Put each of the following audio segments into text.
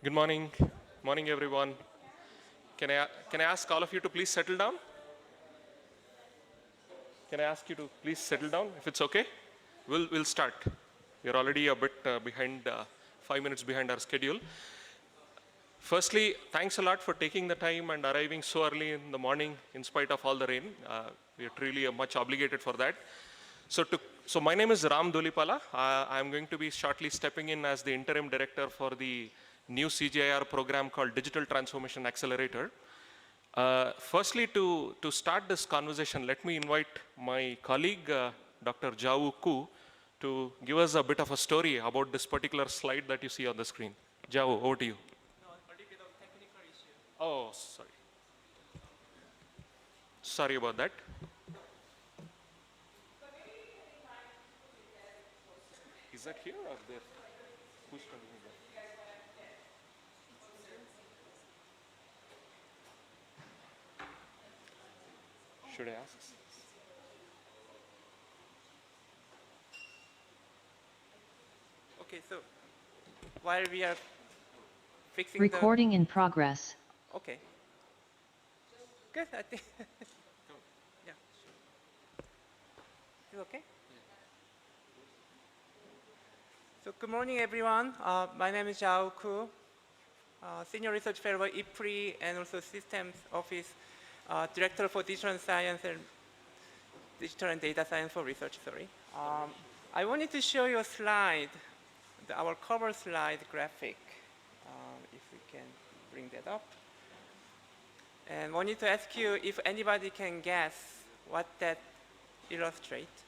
Good morning. Morning, everyone. Can I ask all of you to please settle down? Can I ask you to please settle down, if it's okay? We'll start. We're already a bit behind, 5 minutes behind our schedule. Firstly, thanks a lot for taking the time and arriving so early in the morning in spite of all the rain. We are truly much obligated for that. So my name is Ram Dulipala. I'm going to be shortly stepping in as the interim director for the new CGIAR program called Digital Transformation Accelerator. Firstly, to start this conversation, let me invite my colleague, Dr. Jiao Ku, to give us a bit of a story about this particular slide that you see on the screen. Jiao, over to you. No, a little bit of technical issue. Oh, sorry. Sorry about that. Is that here or there? Who's coming here? Should I ask? Okay, so while we are fixing Recording in progress. Okay. Good, I think. Yeah, sure. Is it okay? So good morning, everyone. My name is Jiao Ku, Senior Research Fellow at IPRI and also Systems Office Director for Digital Science and Digital and Data Science for Research, sorry. I wanted to show you a slide, our cover slide graphic, if we can bring that up. And wanted to ask you if anybody can guess what that illustrates.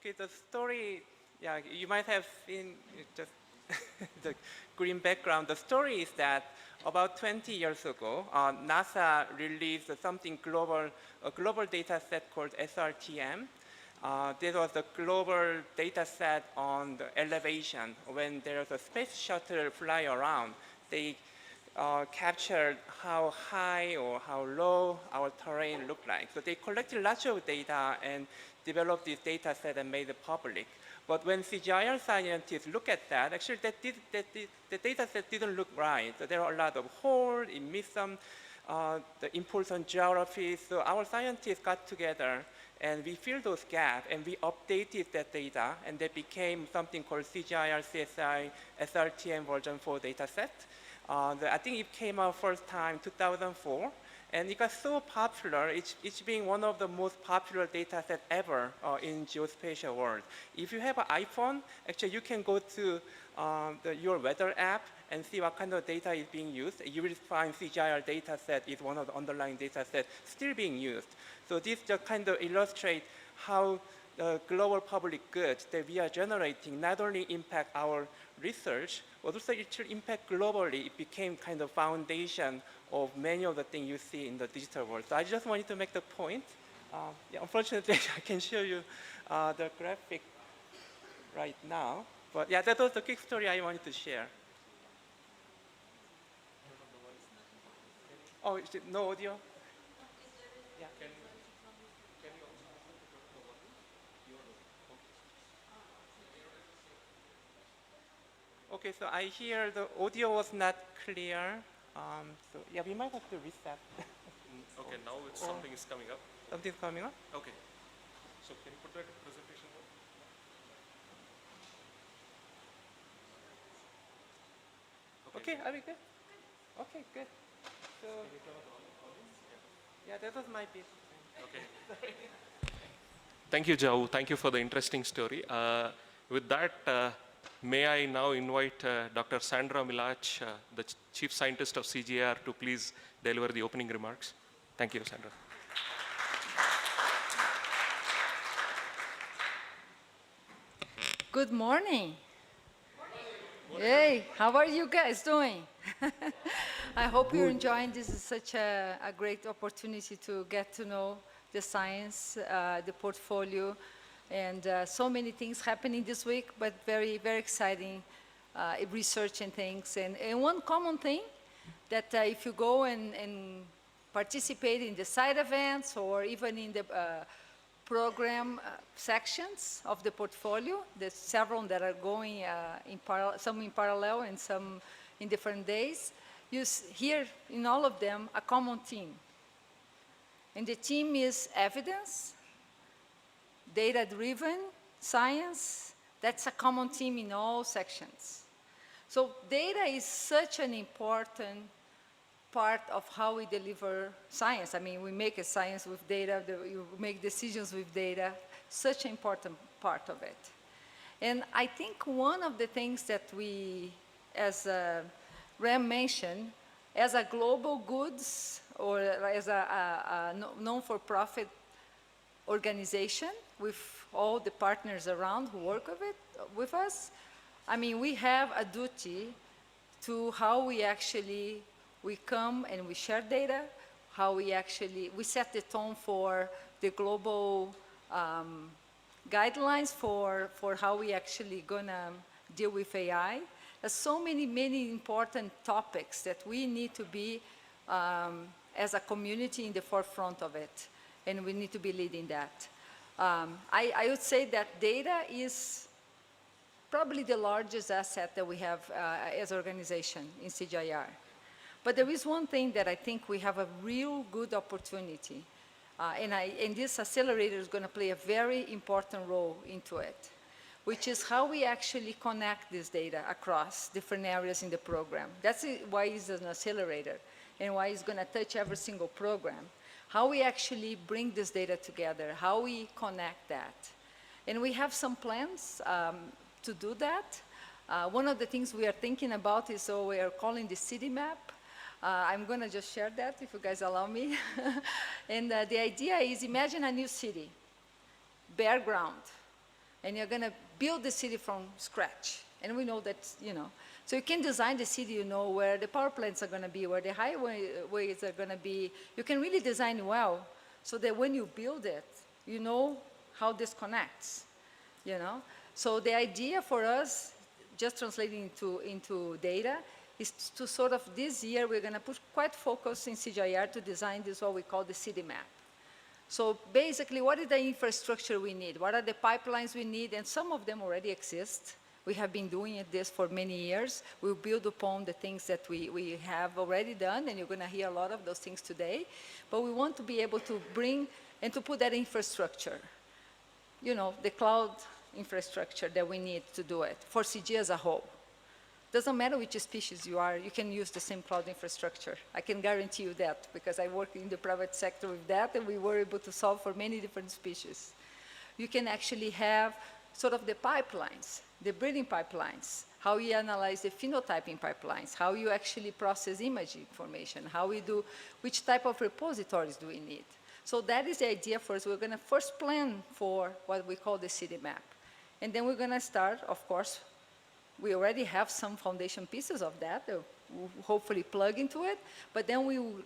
Okay, the story, yeah, you might have seen just the green background. The story is that about 20 years ago, NASA released something global, a global data set called SRTM. This was a global data set on the elevation. When there's a space shuttle fly around, they captured how high or how low our terrain looked like. So they collected lots of data and developed this data set and made it public. But when CGIAR scientists look at that, actually the data set didn't look right. So there are a lot of holes, it missed some the important geography. So our scientists got together and we filled those gaps and we updated that data and that became something called CGIAR CSI SRTM version 4 data set. I think it came out first time 2004, and it got so popular. It's being one of the most popular data set ever in geospatial world. If you have an iPhone, actually you can go to your weather app and see what kind of data is being used. You will find CGIAR data set is one of the underlying data sets still being used. So this just kind of illustrates how the global public goods that we are generating not only impact our research, but also it should impact globally. It became kind of foundation of many of the things you see in the digital world. So I just wanted to make the point. Yeah, unfortunately, I can show you the graphic right now. But yeah, that was the quick story I wanted to share. Oh, no audio? Yeah. Okay, so I hear the audio was not clear. So yeah, we might have to reset. Okay, now something is coming up. Something's coming up? Okay. So can you put that in presentation mode? Okay, are we good? Okay, good. So, yeah, that was my bit. Okay. Thank you, Jiao. Thank you for the interesting story. With that, may I now invite Dr. Sandra Milach, the Chief Scientist of CGIAR, to please deliver the opening remarks. Thank you, Sandra. Good morning. Hey, how are you guys doing? I hope you're enjoying this. Is such a great opportunity to get to know the science, the portfolio, and so many things happening this week, but very, very exciting research and things. And one common thing that if you go and participate in the side events or even in the program sections of the portfolio, there's several that are going some in parallel and some in different days. You hear in all of them a common theme. And the theme is evidence, data-driven science. That's a common theme in all sections. So data is such an important part of how we deliver science. I mean, we make a science with data, you make decisions with data, such an important part of it. And I think one of the things that we, as Ram mentioned, as a global goods or as a non-for-profit organization with all the partners around who work with us, I mean, we have a duty to how we come and we share data, how we set the tone for the global guidelines for how we actually gonna deal with AI. There's so many important topics that we need to be, as a community, in the forefront of it, and we need to be leading that. I would say that data is probably the largest asset that we have as an organization in CGIAR. But there is one thing that I think we have a real good opportunity, and this accelerator is going to play a very important role into it, which is how we actually connect this data across different areas in the program. That's why it's an accelerator and why it's going to touch every single program. How we actually bring this data together, how we connect that. And we have some plans to do that. One of the things we are thinking about is, so we are calling the city map. I'm going to just share that if you guys allow me. And the idea is, imagine a new city, bare ground, and you're going to build the city from scratch. And we know that, so you can design the city, where the power plants are going to be, where the highways are going to be. You can really design well so that when you build it, you know how this connects, So the idea for us, just translating into data, is to sort of, this year, we're going to put quite focus in CGIAR to design this, what we call the city map. So basically, what is the infrastructure we need? What are the pipelines we need? And some of them already exist. We have been doing this for many years. We'll build upon the things that we have already done, and you're going to hear a lot of those things today. But we want to be able to bring and to put that infrastructure, the cloud infrastructure that we need to do it for CG as a whole. Doesn't matter which species you are, you can use the same cloud infrastructure. I can guarantee you that, because I work in the private sector with that, and we were able to solve for many different species. You can actually have sort of the pipelines, the breeding pipelines, how you analyze the phenotyping pipelines, how you actually process image information, how we do, which type of repositories do we need. So that is the idea for us. We're going to first plan for what we call the city map. And then we're going to start, of course, we already have some foundation pieces of that. We'll hopefully plug into it. But then we will,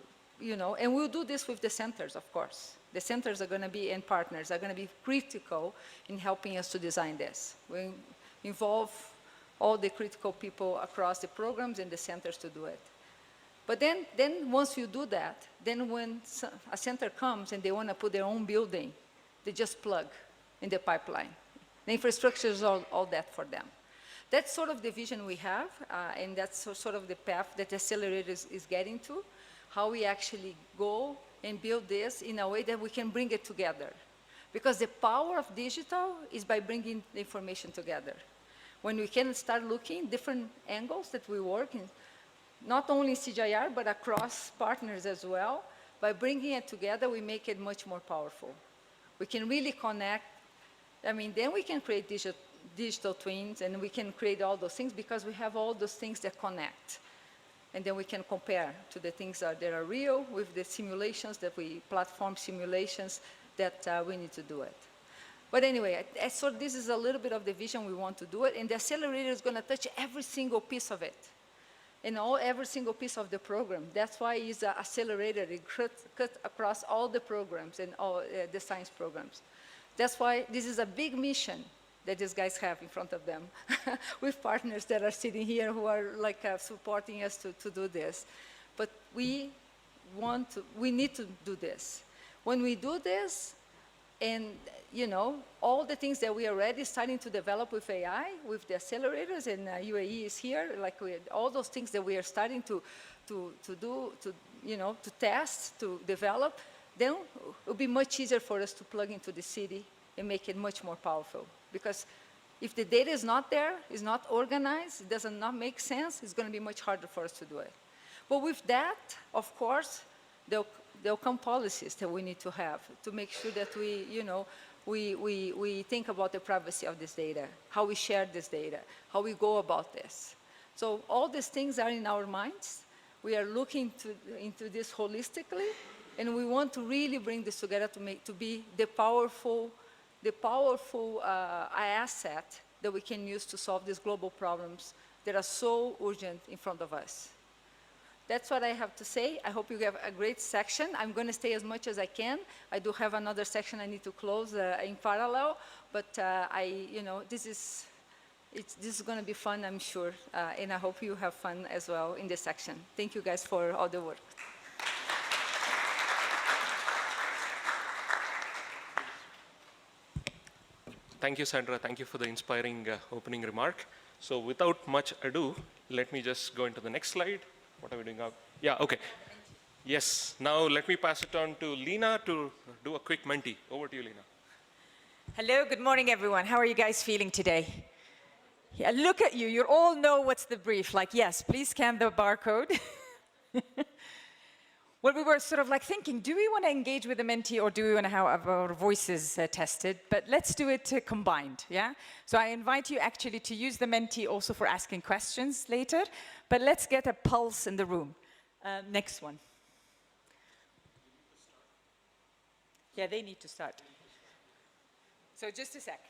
and we'll do this with the centers, of course. The centers are going to be, and partners are going to be critical in helping us to design this. We involve all the critical people across the programs and the centers to do it. But then once you do that, then when a center comes and they want to put their own building, they just plug in the pipeline. The infrastructure is all that for them. That's sort of the vision we have, and that's sort of the path that the accelerator is getting to, how we actually go and build this in a way that we can bring it together. Because the power of digital is by bringing the information together. When we can start looking different angles that we work in, not only in CGIAR, but across partners as well, by bringing it together, we make it much more powerful. We can really connect. Then we can create digital twins, and we can create all those things because we have all those things that connect. And then we can compare to the things that are real with the simulations platform simulations that we need to do it. But anyway, so this is a little bit of the vision we want to do it, and the accelerator is going to touch every single piece of it, and every single piece of the program. That's why it's an accelerator. It cuts across all the programs and all the science programs. That's why this is a big mission that these guys have in front of them, with partners that are sitting here who are like supporting us to do this. But we need to do this. When we do this, and all the things that we are already starting to develop with AI, with the accelerators, and UAE is here, like all those things that we are starting to do, to test, to develop, then it will be much easier for us to plug into the city and make it much more powerful. Because if the data is not there, is not organized, it does not make sense, it's going to be much harder for us to do it. But with that, of course, there'll come policies that we need to have to make sure that we think about the privacy of this data, how we share this data, how we go about this. So all these things are in our minds. We are looking into this holistically, and we want to really bring this together to be the powerful asset that we can use to solve these global problems that are so urgent in front of us. That's what I have to say. I hope you have a great section. I'm going to stay as much as I can. I do have another section I need to close in parallel, but this is going to be fun, I'm sure, and I hope you have fun as well in this section. Thank you guys for all the work. Thank you, Sandra. Thank you for the inspiring opening remark. So without much ado, let me just go into the next slide. What are we doing now? Yeah, okay. Yes, now let me pass it on to Lena to do a quick Menti. Over to you, Lena. Hello, good morning, everyone. How are you guys feeling today? Yeah, look at you. You all know what's the brief. Like, yes, please scan the barcode. Well, we were sort of like thinking, do we want to engage with the Menti or do we want to have our voices tested? But let's do it combined, yeah? So I invite you actually to use the Menti also for asking questions later, but let's get a pulse in the room. Next one. Yeah, they need to start. So just a sec.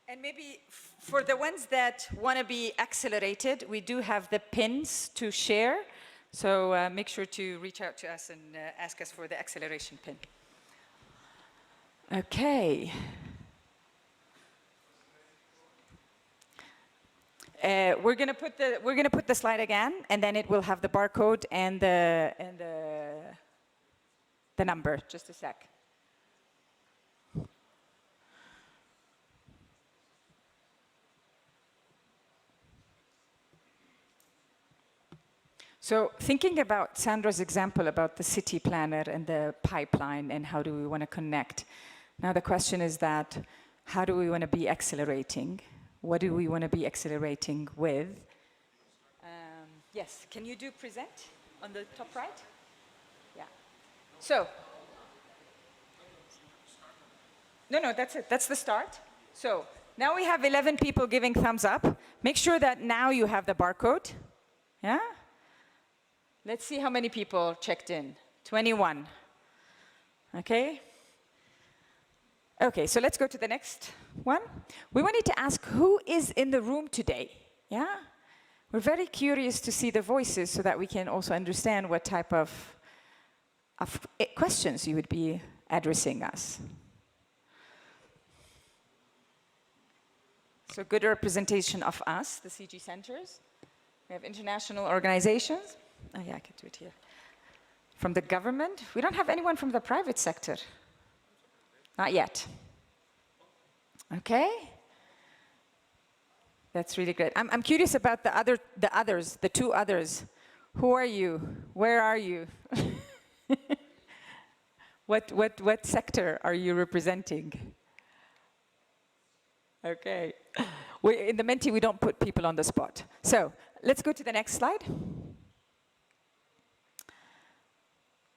And maybe for the ones that want to be accelerated, we do have the pins to share. So make sure to reach out to us and ask us for the acceleration pin. Okay. We're gonna put the slide again, and then it will have the barcode and the number. Just a sec. So thinking about Sandra's example about the city planner and the pipeline and how do we want to connect. Now the question is that, how do we want to be accelerating? What do we want to be accelerating with? Yes, can you do present on the top right? Yeah. So, no, that's it. That's the start. So now we have 11 people giving thumbs up. Make sure that now you have the barcode. Yeah? Let's see how many people checked in. 21. Okay. Okay, so let's go to the next one. We wanted to ask who is in the room today. Yeah? We're very curious to see the voices so that we can also understand what type of questions you would be addressing us. So good representation of us, the CG centers. We have international organizations. Oh yeah, I can do it here. From the government. We don't have anyone from the private sector. Not yet. Okay. That's really great. I'm curious about the two others. Who are you? Where are you? What sector are you representing? Okay. In the Menti, we don't put people on the spot. So let's go to the next slide.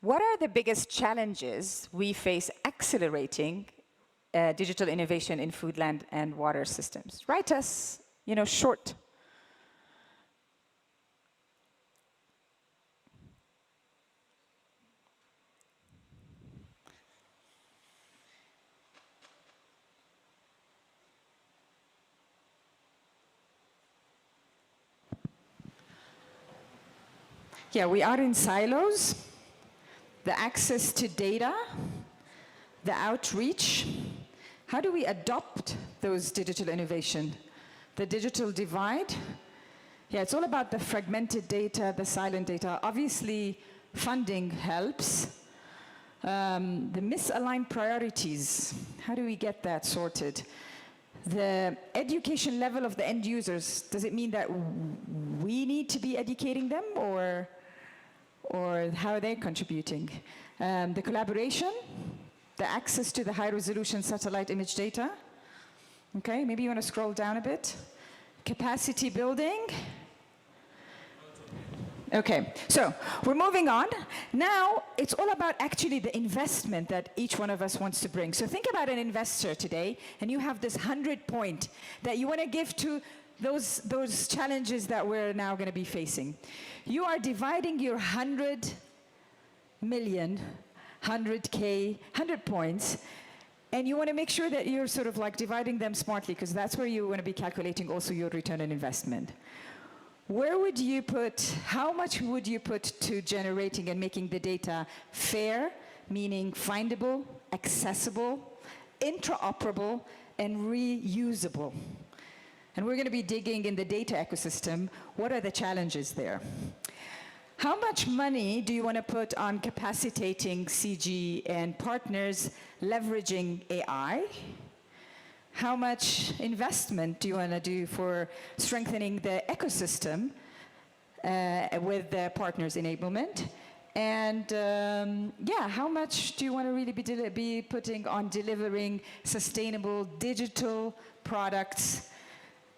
What are the biggest challenges we face accelerating digital innovation in food, land, and water systems? Write us, short. Yeah, we are in silos. The access to data, the outreach. How do we adopt those digital innovation? The digital divide. Yeah, it's all about the fragmented data, the silent data. Obviously, funding helps. The misaligned priorities. How do we get that sorted? The education level of the end users. Does it mean that we need to be educating them, or how are they contributing? The collaboration, the access to the high-resolution satellite image data. Okay, maybe you want to scroll down a bit. Capacity building. Okay, so we're moving on. Now, it's all about actually the investment that each one of us wants to bring. So think about an investor today, and you have this 100-point that you want to give to those challenges that we're now going to be facing. You are dividing your 100 million, 100K, 100 points, and you want to make sure that you're sort of like dividing them smartly, because that's where you want to be calculating also your return on investment. Where would you put, how much would you put to generating and making the data fair, meaning findable, accessible, interoperable, and reusable? And we're going to be digging in the data ecosystem. What are the challenges there? How much money do you want to put on capacitating CG and partners leveraging AI? How much investment do you want to do for strengthening the ecosystem with the partners' enablement? And yeah, how much do you want to really be putting on delivering sustainable digital products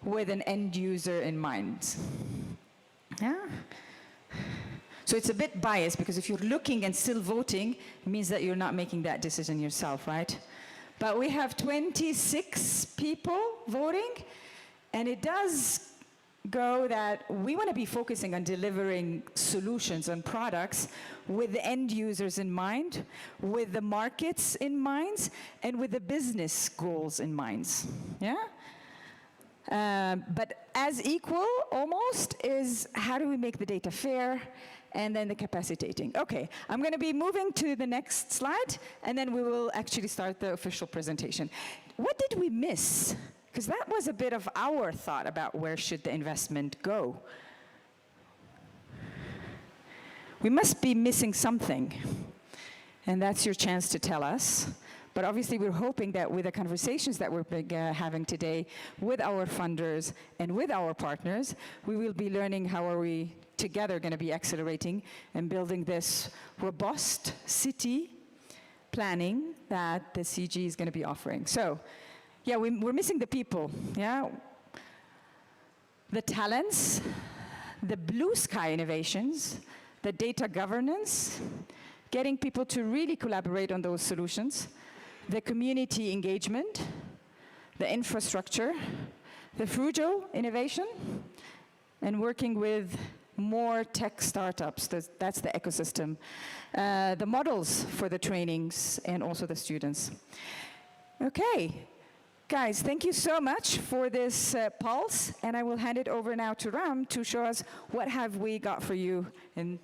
with an end user in mind? Yeah. So it's a bit biased, because if you're looking and still voting, it means that you're not making that decision yourself, right? But we have 26 people voting, and it does go that we want to be focusing on delivering solutions and products with the end users in mind, with the markets in mind, and with the business goals in mind. Yeah? But as equal, almost, is how do we make the data fair, and then the capacitating. Okay, I'm going to be moving to the next slide, and then we will actually start the official presentation. What did we miss? Because that was a bit of our thought about where should the investment go. We must be missing something, and that's your chance to tell us. But obviously, we're hoping that with the conversations that we're having today with our funders and with our partners, we will be learning how are we together going to be accelerating and building this robust city planning that the CG is going to be offering. So, yeah, we're missing the people, yeah? The talents, the blue sky innovations, the data governance, getting people to really collaborate on those solutions, the community engagement, the infrastructure, the frugal innovation, and working with more tech startups. That's the ecosystem. The models for the trainings and also the students. Okay, guys, thank you so much for this pulse, and I will hand it over now to Ram to show us what have we got for you in.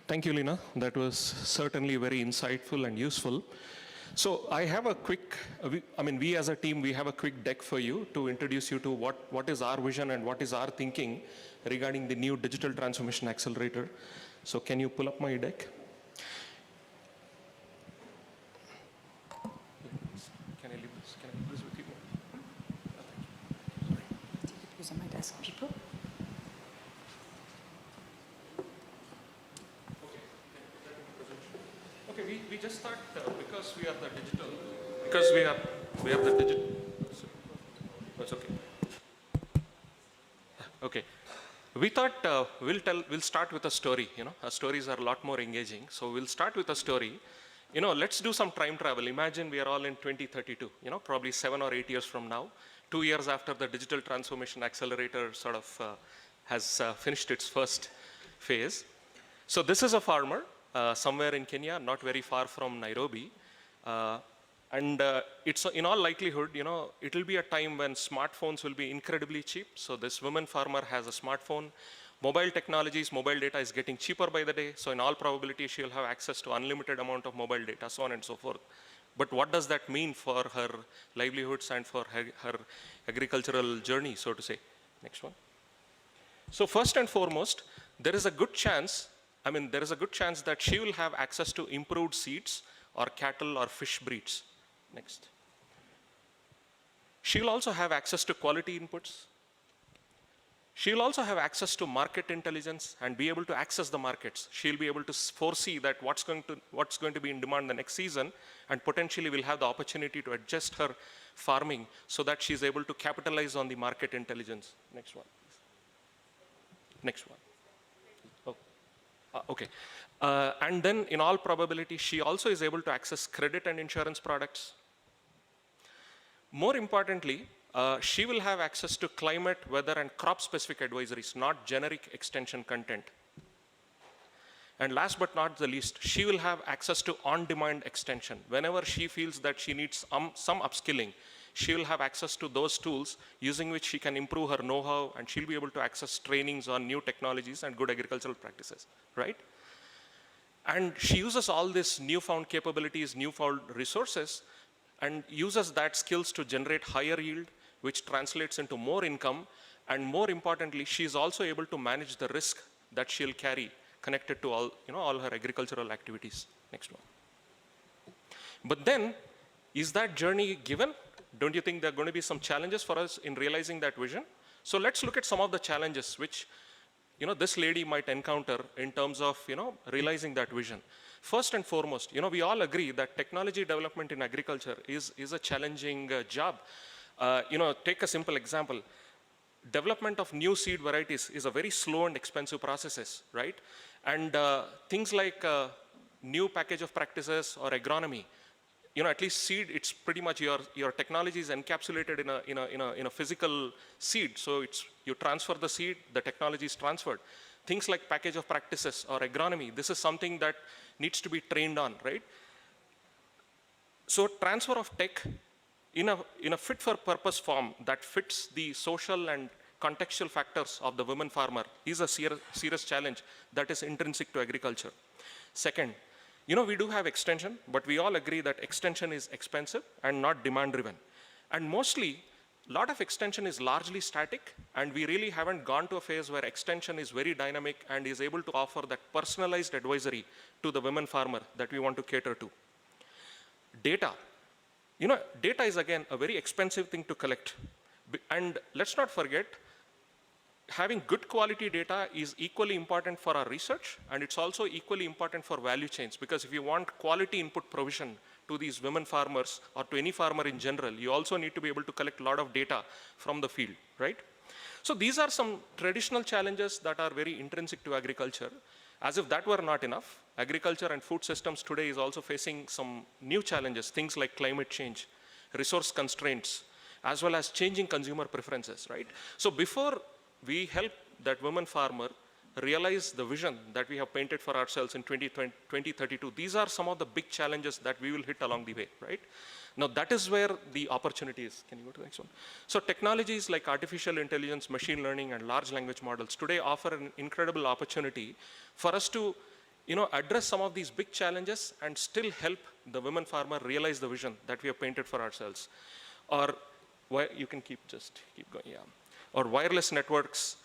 Thank you, Lina. That was certainly very insightful and useful. So I have a quick, we as a team, we have a quick deck for you to introduce you to what is our vision and what is our thinking regarding the new Digital Transformation Accelerator. So can you pull up my deck? Can I leave this? Can I leave this with you? Thank you. Take it because I might ask people. Okay, we just thought because we are the digital, because we have the digital. That's okay. Okay, we thought we'll start with a story. You know, our stories are a lot more engaging. So we'll start with a story. You know, let's do some time travel. Imagine we are all in 2032. You know, probably 7 or 8 years from now, 2 years after the Digital Transformation Accelerator sort of has finished its first phase. So this is a farmer. Somewhere in Kenya, not very far from Nairobi. And it's in all likelihood, you know, it'll be a time when smartphones will be incredibly cheap. So this woman farmer has a smartphone. Mobile technologies, mobile data is getting cheaper by the day, so in all probability she'll have access to unlimited amount of mobile data, so on and so forth. But what does that mean for her livelihoods and for her agricultural journey, so to say? Next one. So first and foremost, there is a good chance that she will have access to improved seeds or cattle or fish breeds. Next. She'll also have access to quality inputs. She'll also have access to market intelligence and be able to access the markets. She'll be able to foresee that what's going to be in demand the next season, and potentially will have the opportunity to adjust her farming so that she's able to capitalize on the market intelligence. Next one, please. Next one. Okay. And then in all probability, she also is able to access credit and insurance products. More importantly, she will have access to climate, weather, and crop-specific advisories, not generic extension content. And last but not the least, she will have access to on-demand extension. Whenever she feels that she needs some upskilling, she will have access to those tools using which she can improve her know-how, and she'll be able to access trainings on new technologies and good agricultural practices, right? And she uses all these newfound capabilities, newfound resources, and uses that skills to generate higher yield, which translates into more income, and more importantly, she is also able to manage the risk that she'll carry connected to all her agricultural activities. Next one. But then, is that journey given? Don't you think there are going to be some challenges for us in realizing that vision? So let's look at some of the challenges which this lady might encounter in terms of realizing that vision. First and foremost, we all agree that technology development in agriculture is a challenging job. Take a simple example. Development of new seed varieties is a very slow and expensive process, right? And things like new package of practices or agronomy, at least seed, it's pretty much your technology is encapsulated in a physical seed. So you transfer the seed, the technology is transferred. Things like package of practices or agronomy, this is something that needs to be trained on, right? So transfer of tech in a fit for purpose form that fits the social and contextual factors of the women farmer is a serious challenge that is intrinsic to agriculture. Second, we do have extension, but we all agree that extension is expensive and not demand driven. And mostly, a lot of extension is largely static, and we really haven't gone to a phase where extension is very dynamic and is able to offer that personalized advisory to the women farmer that we want to cater to. Data. Data is again a very expensive thing to collect. And let's not forget, having good quality data is equally important for our research, and it's also equally important for value chains, because if you want quality input provision to these women farmers or to any farmer in general, you also need to be able to collect a lot of data from the field, right? So these are some traditional challenges that are very intrinsic to agriculture. As if that were not enough, agriculture and food systems today is also facing some new challenges, things like climate change, resource constraints, as well as changing consumer preferences, right? So before we help that women farmer realize the vision that we have painted for ourselves in 2032, these are some of the big challenges that we will hit along the way, right? Now that is where the opportunity is. Can you go to the next one? So technologies like artificial intelligence, machine learning, and large language models today offer an incredible opportunity for us to address some of these big challenges and still help the women farmer realize the vision that we have painted for ourselves. Or you can keep going, yeah. Or wireless networks,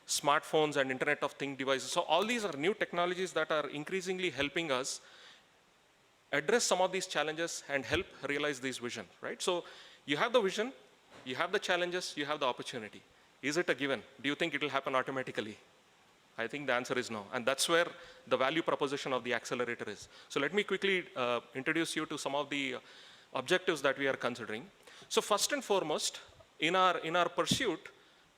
smartphones, and Internet of Things devices. So all these are new technologies that are increasingly helping us address some of these challenges and help realize this vision, right? So you have the vision, you have the challenges, you have the opportunity. Is it a given? Do you think it will happen automatically? I think the answer is no. And that's where the value proposition of the accelerator is. So let me quickly introduce you to some of the objectives that we are considering. So first and foremost, in our pursuit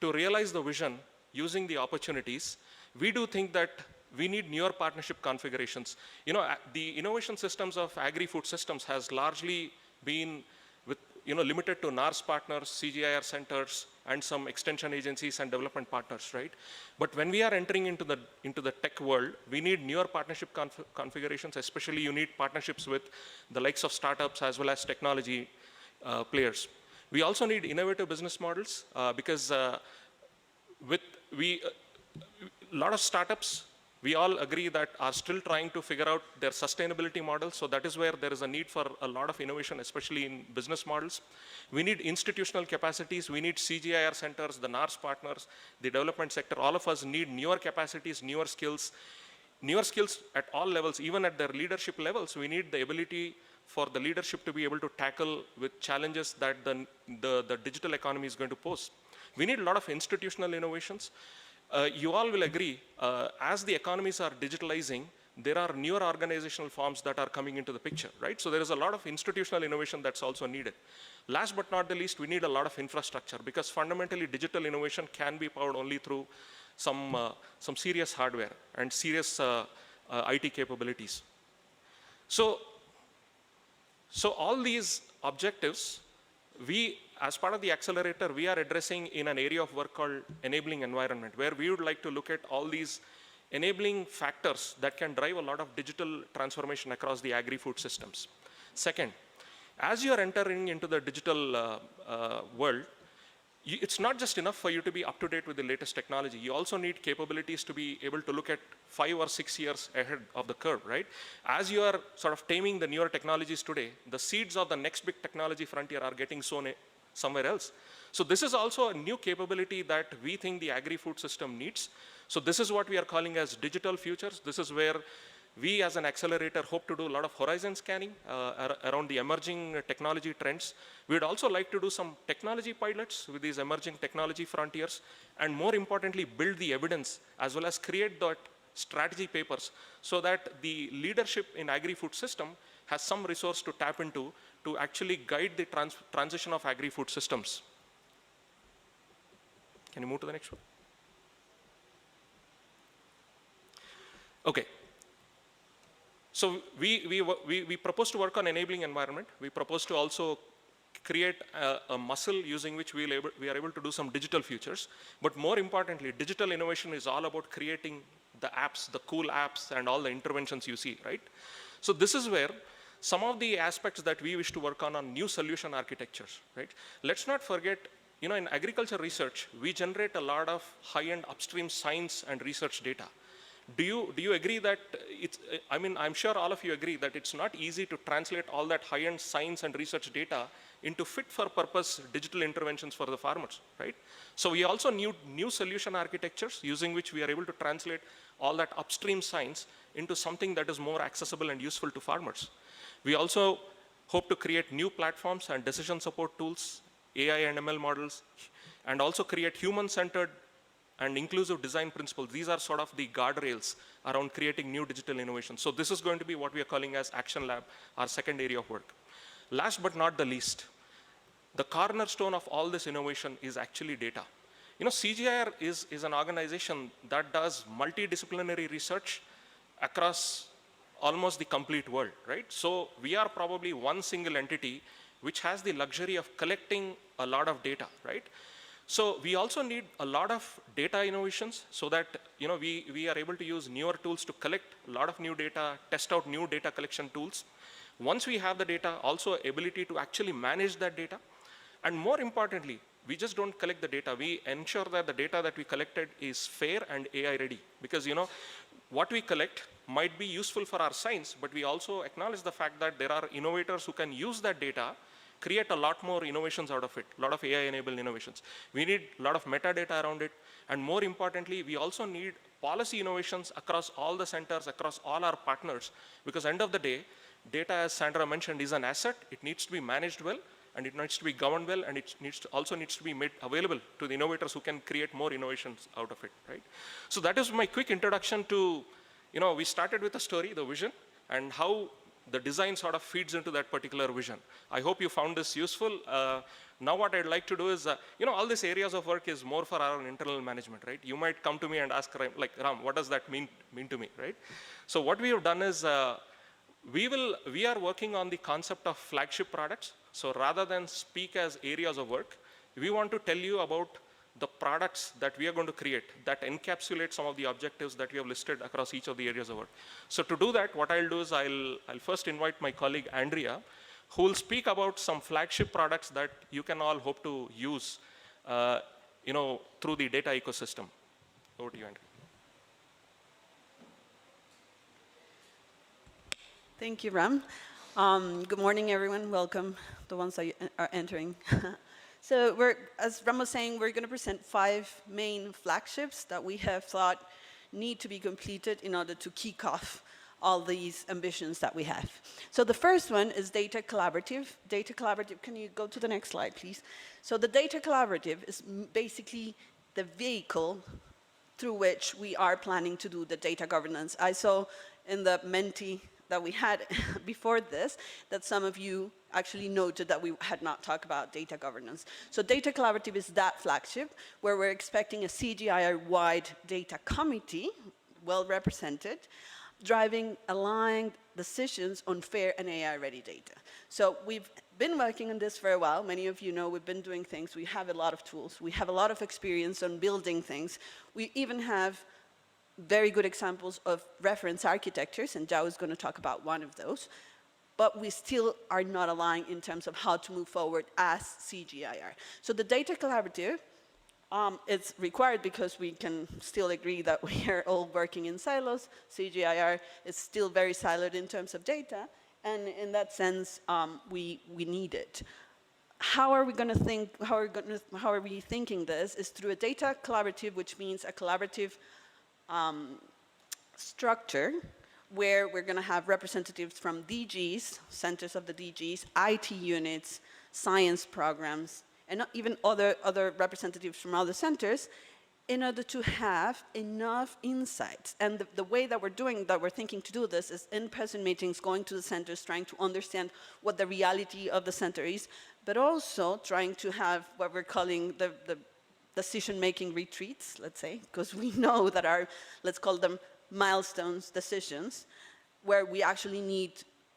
to realize the vision using the opportunities, we do think that we need newer partnership configurations. The innovation systems of agri-food systems has largely been limited to NARS partners, CGIAR centers, and some extension agencies and development partners, right? But when we are entering into the tech world, we need newer partnership configurations. Especially, you need partnerships with the likes of startups as well as technology players. We also need innovative business models because lot of startups, we all agree that are still trying to figure out their sustainability model. So that is where there is a need for a lot of innovation, especially in business models. We need institutional capacities. We need CGIAR centers, the NARS partners, the development sector. All of us need newer capacities, newer skills at all levels, even at their leadership levels. We need the ability for the leadership to be able to tackle with challenges that the digital economy is going to pose. We need a lot of institutional innovations. You all will agree, as the economies are digitalizing, there are newer organizational forms that are coming into the picture, right? So there is a lot of institutional innovation that's also needed. Last but not the least, we need a lot of infrastructure, because fundamentally digital innovation can be powered only through some serious hardware and serious IT capabilities. So all these objectives, as part of the accelerator, we are addressing in an area of work called enabling environment, where we would like to look at all these enabling factors that can drive a lot of digital transformation across the agri-food systems. Second, as you are entering into the digital world, it's not just enough for you to be up to date with the latest technology. You also need capabilities to be able to look at 5 or 6 years ahead of the curve, right? As you are sort of taming the newer technologies today, the seeds of the next big technology frontier are getting sown somewhere else. So this is also a new capability that we think the agri-food system needs. So this is what we are calling as digital futures. This is where we as an accelerator hope to do a lot of horizon scanning around the emerging technology trends. We'd also like to do some technology pilots with these emerging technology frontiers, and more importantly, build the evidence as well as create that strategy papers so that the leadership in agri-food system has some resource to tap into to actually guide the transition of agri-food systems. Can you move to the next one? Okay. So we propose to work on enabling environment. We propose to also create a muscle using which we are able to do some digital futures. But more importantly, digital innovation is all about creating the apps, the cool apps, and all the interventions you see, right? So this is where some of the aspects that we wish to work on new solution architectures, right? Let's not forget, in agriculture research, we generate a lot of high-end upstream science and research data. Do you agree that I'm sure all of you agree that it's not easy to translate all that high-end science and research data into fit-for-purpose digital interventions for the farmers, right? So we also need new solution architectures using which we are able to translate all that upstream science into something that is more accessible and useful to farmers. We also hope to create new platforms and decision support tools, AI and ML models, and also create human-centered and inclusive design principles. These are sort of the guardrails around creating new digital innovations. So this is going to be what we are calling as Action Lab, our second area of work. Last but not the least, the cornerstone of all this innovation is actually data. CGIAR is an organization that does multidisciplinary research across almost the complete world, right? So we are probably one single entity which has the luxury of collecting a lot of data, right? So we also need a lot of data innovations so that we are able to use newer tools to collect a lot of new data, test out new data collection tools. Once we have the data, also ability to actually manage that data. And more importantly, we just don't collect the data. We ensure that the data that we collected is fair and AI ready. Because what we collect might be useful for our science, but we also acknowledge the fact that there are innovators who can use that data, create a lot more innovations out of it, a lot of AI-enabled innovations. We need a lot of metadata around it, and more importantly, we also need policy innovations across all the centers, across all our partners, because end of the day, data, as Sandra mentioned, is an asset. It needs to be managed well, and it needs to be governed well, and it also needs to be made available to the innovators who can create more innovations out of it, right? So that is my quick introduction to, we started with a story, the vision, and how the design sort of feeds into that particular vision. I hope you found this useful. Now what I'd like to do is, all these areas of work is more for our internal management, right? You might come to me and ask, like, Ram, what does that mean to me, right? So what we have done is, we are working on the concept of flagship products. So rather than speak as areas of work, we want to tell you about the products that we are going to create that encapsulate some of the objectives that we have listed across each of the areas of work. So to do that, what I'll do is I'll first invite my colleague Andrea, who will speak about some flagship products that you can all hope to use through the data ecosystem. Over to you, Andrea. Thank you, Ram. Good morning, everyone. Welcome, the ones that are entering. So as Ram was saying, we're going to present 5 main flagships that we have thought need to be completed in order to kick off all these ambitions that we have. So the first one is data collaborative. Data collaborative, can you go to the next slide, please? So the data collaborative is basically the vehicle through which we are planning to do the data governance. I saw in the Menti that we had before this that some of you actually noted that we had not talked about data governance. So data collaborative is that flagship where we're expecting a CGIAR-wide data committee, well represented, driving aligned decisions on fair and AI-ready data. So we've been working on this for a while. Many of you know we've been doing things. We have a lot of tools. We have a lot of experience on building things. We even have very good examples of reference architectures, and Zhao is going to talk about one of those. But we still are not aligned in terms of how to move forward as CGIAR. So the data collaborative it's required because we can still agree that we are all working in silos. CGIAR is still very siloed in terms of data, and in that sense, we need it. How are we going to think? How are we thinking this? Is through a data collaborative, which means a collaborative structure where we're going to have representatives from DGs, centers of the DGs, IT units, science programs, and even other representatives from other centers in order to have enough insights. And the way that we're thinking to do this is in-person meetings, going to the centers, trying to understand what the reality of the center is, but also trying to have what we're calling the decision-making retreats, let's say, because we know that our, let's call them milestones decisions, where we actually need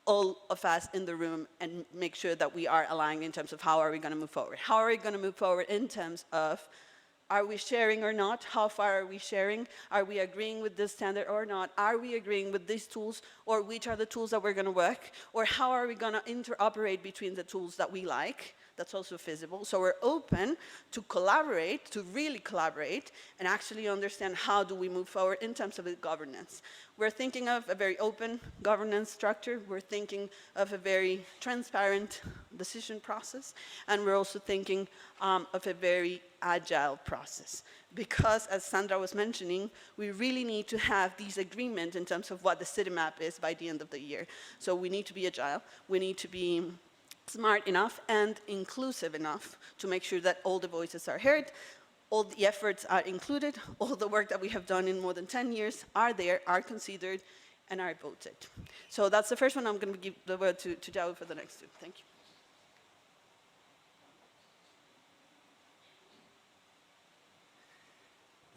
all of us in the room and make sure that we are aligned in terms of how are we going to move forward. How are we going to move forward in terms of are we sharing or not? How far are we sharing? Are we agreeing with this standard or not? Are we agreeing with these tools, or which are the tools that we're going to work? Or how are we going to interoperate between the tools that we like? That's also feasible. So we're open to collaborate, to really collaborate, and actually understand how do we move forward in terms of the governance. We're thinking of a very open governance structure. We're thinking of a very transparent decision process. And we're also thinking of a very agile process. Because, as Sandra was mentioning, we really need to have these agreements in terms of what the city map is by the end of the year. So we need to be agile. We need to be smart enough and inclusive enough to make sure that all the voices are heard, all the efforts are included, all the work that we have done in more than 10 years are there, are considered, and are voted. So that's the first one. I'm going to give the word to Zhao for the next two. Thank you.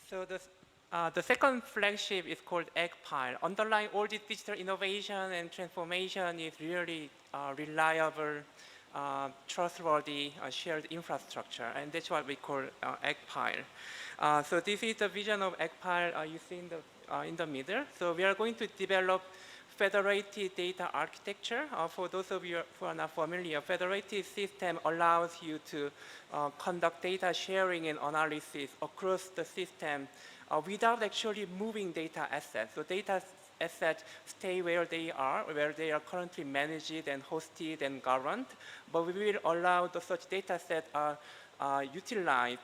So the second flagship is called Eggpile. Underlying all this digital innovation and transformation is really reliable, trustworthy, shared infrastructure, and that's what we call Eggpile. So this is the vision of Eggpile you see in the middle. So we are going to develop federated data architecture. For those of you who are not familiar, federated system allows you to conduct data sharing and analysis across the system without actually moving data assets. So data assets stay where they are currently managed and hosted and governed, but we will allow such data sets are utilized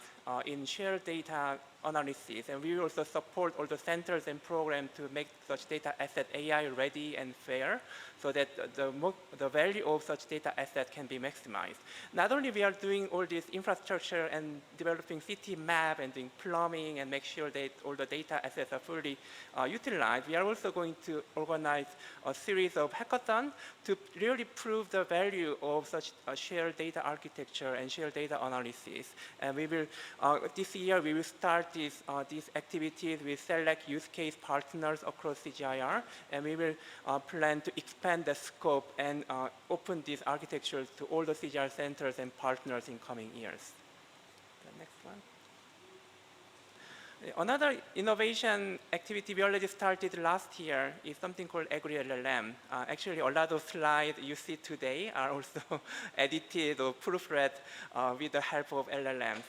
in shared data analysis, and we will also support all the centers and programs to make such data asset AI ready and fair, so that the value of such data asset can be maximized. Not only we are doing all this infrastructure and developing city map and doing plumbing and make sure that all the data assets are fully utilized, we are also going to organize a series of hackathons to really prove the value of such shared data architecture and shared data analysis. And we will, this year, we will start these activities with select use case partners across CGIAR, and we will plan to expand the scope and open these architectures to all the CGIAR centers and partners in coming years. The next one. Another innovation activity we already started last year is something called Agri-LLM. Actually, a lot of slides you see today are also edited or proofread with the help of LLMs.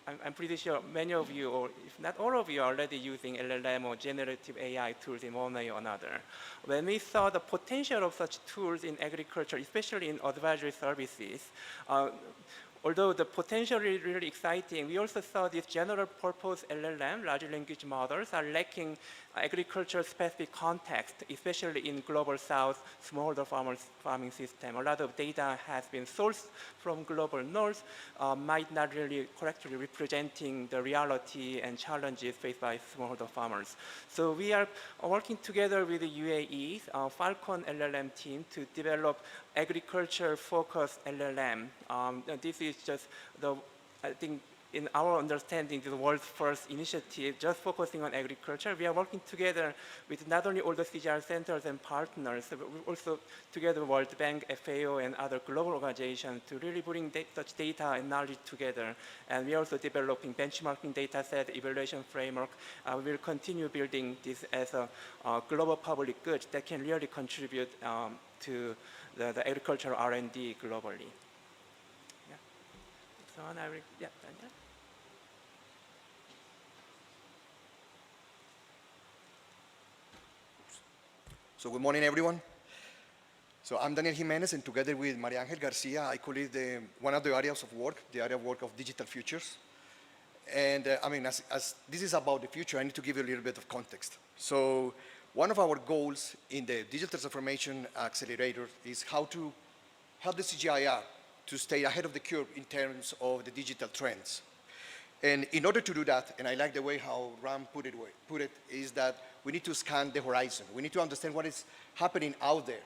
I'm pretty sure many of you, or if not all of you, are already using LLM or generative AI tools in one way or another. When we saw the potential of such tools in agriculture, especially in advisory services, although the potential is really exciting, we also saw these general purpose LLM, large language models, are lacking agriculture specific context, especially in global south, smallholder farming system. A lot of data has been sourced from global north, might not really correctly representing the reality and challenges faced by smallholder farmers. So we are working together with the UAE's Falcon LLM team to develop agriculture-focused LLM. This is just the, I think, in our understanding, the world's first initiative just focusing on agriculture. We are working together with not only all the CGIAR centers and partners, but also together with World Bank, FAO, and other global organizations to really bring such data and knowledge together. And we are also developing benchmarking data set, evaluation framework. We will continue building this as a global public good that can really contribute to the agricultural R&D globally. Yeah. So on, yeah. So good morning, everyone. So I'm Daniel Jimenez, and together with Maria Angel Garcia, I co-lead one of the areas of work, the area of work of digital futures. And I mean, as this is about the future, I need to give you a little bit of context. So one of our goals in the Digital Transformation Accelerator is how to help the CGIAR to stay ahead of the curve in terms of the digital trends. And in order to do that, and I like the way how Ram put it, is that we need to scan the horizon. We need to understand what is happening out there.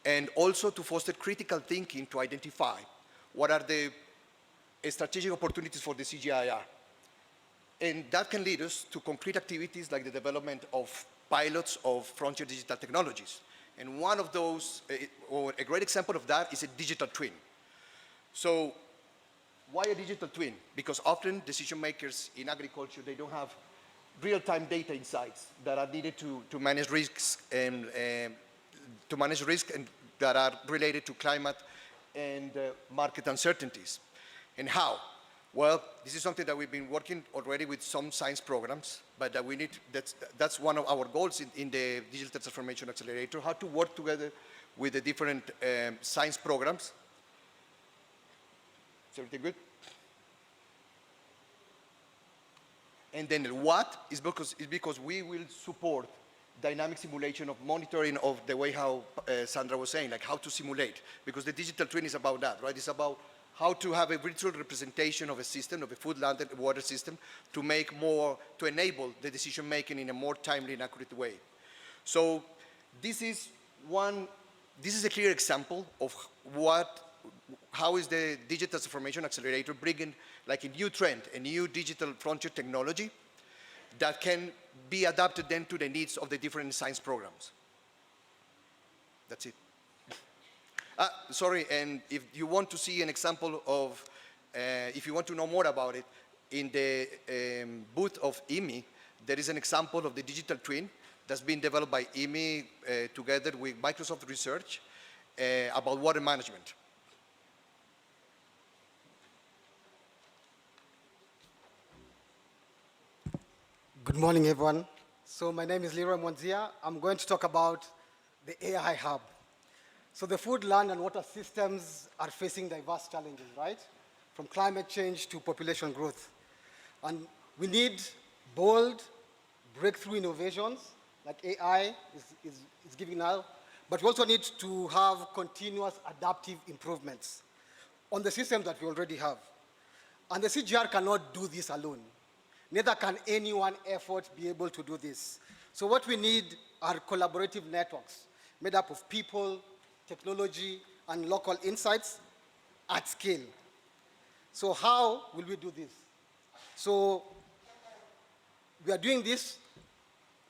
And also to foster critical thinking to identify what are the strategic opportunities for the CGIAR. And that can lead us to concrete activities like the development of pilots of frontier digital technologies. And one of those, or a great example of that, is a digital twin. So why a digital twin? Because often decision makers in agriculture, they don't have real-time data insights that are needed to manage risks and that are related to climate and market uncertainties. And how? Well, this is something that we've been working already with some science programs, but that we need, that's one of our goals in the Digital Transformation Accelerator, how to work together with the different science programs. Is everything good? And then what is because we will support dynamic simulation of monitoring of the way how Sandra was saying, like how to simulate, because the digital twin is about that, right? It's about how to have a virtual representation of a system, of a food, land, and water system to make more, to enable the decision making in a more timely and accurate way. So this is a clear example of how is the Digital Transformation Accelerator bringing like a new trend, a new digital frontier technology that can be adapted then to the needs of the different science programs. That's it. Sorry, and if you want to see an example of, if you want to know more about it, in the booth of IMI, there is an example of the digital twin that's been developed by IMI together with Microsoft Research about water management. Good morning, everyone. So my name is Leroy Monzia. I'm going to talk about the AI Hub. So the food, land, and water systems are facing diverse challenges, right? From climate change to population growth. And we need bold, breakthrough innovations, like AI is giving now, but we also need to have continuous adaptive improvements on the systems that we already have. And the CGIAR cannot do this alone. Neither can any one effort be able to do this. So what we need are collaborative networks made up of people, technology, and local insights at scale. So how will we do this? So we are doing this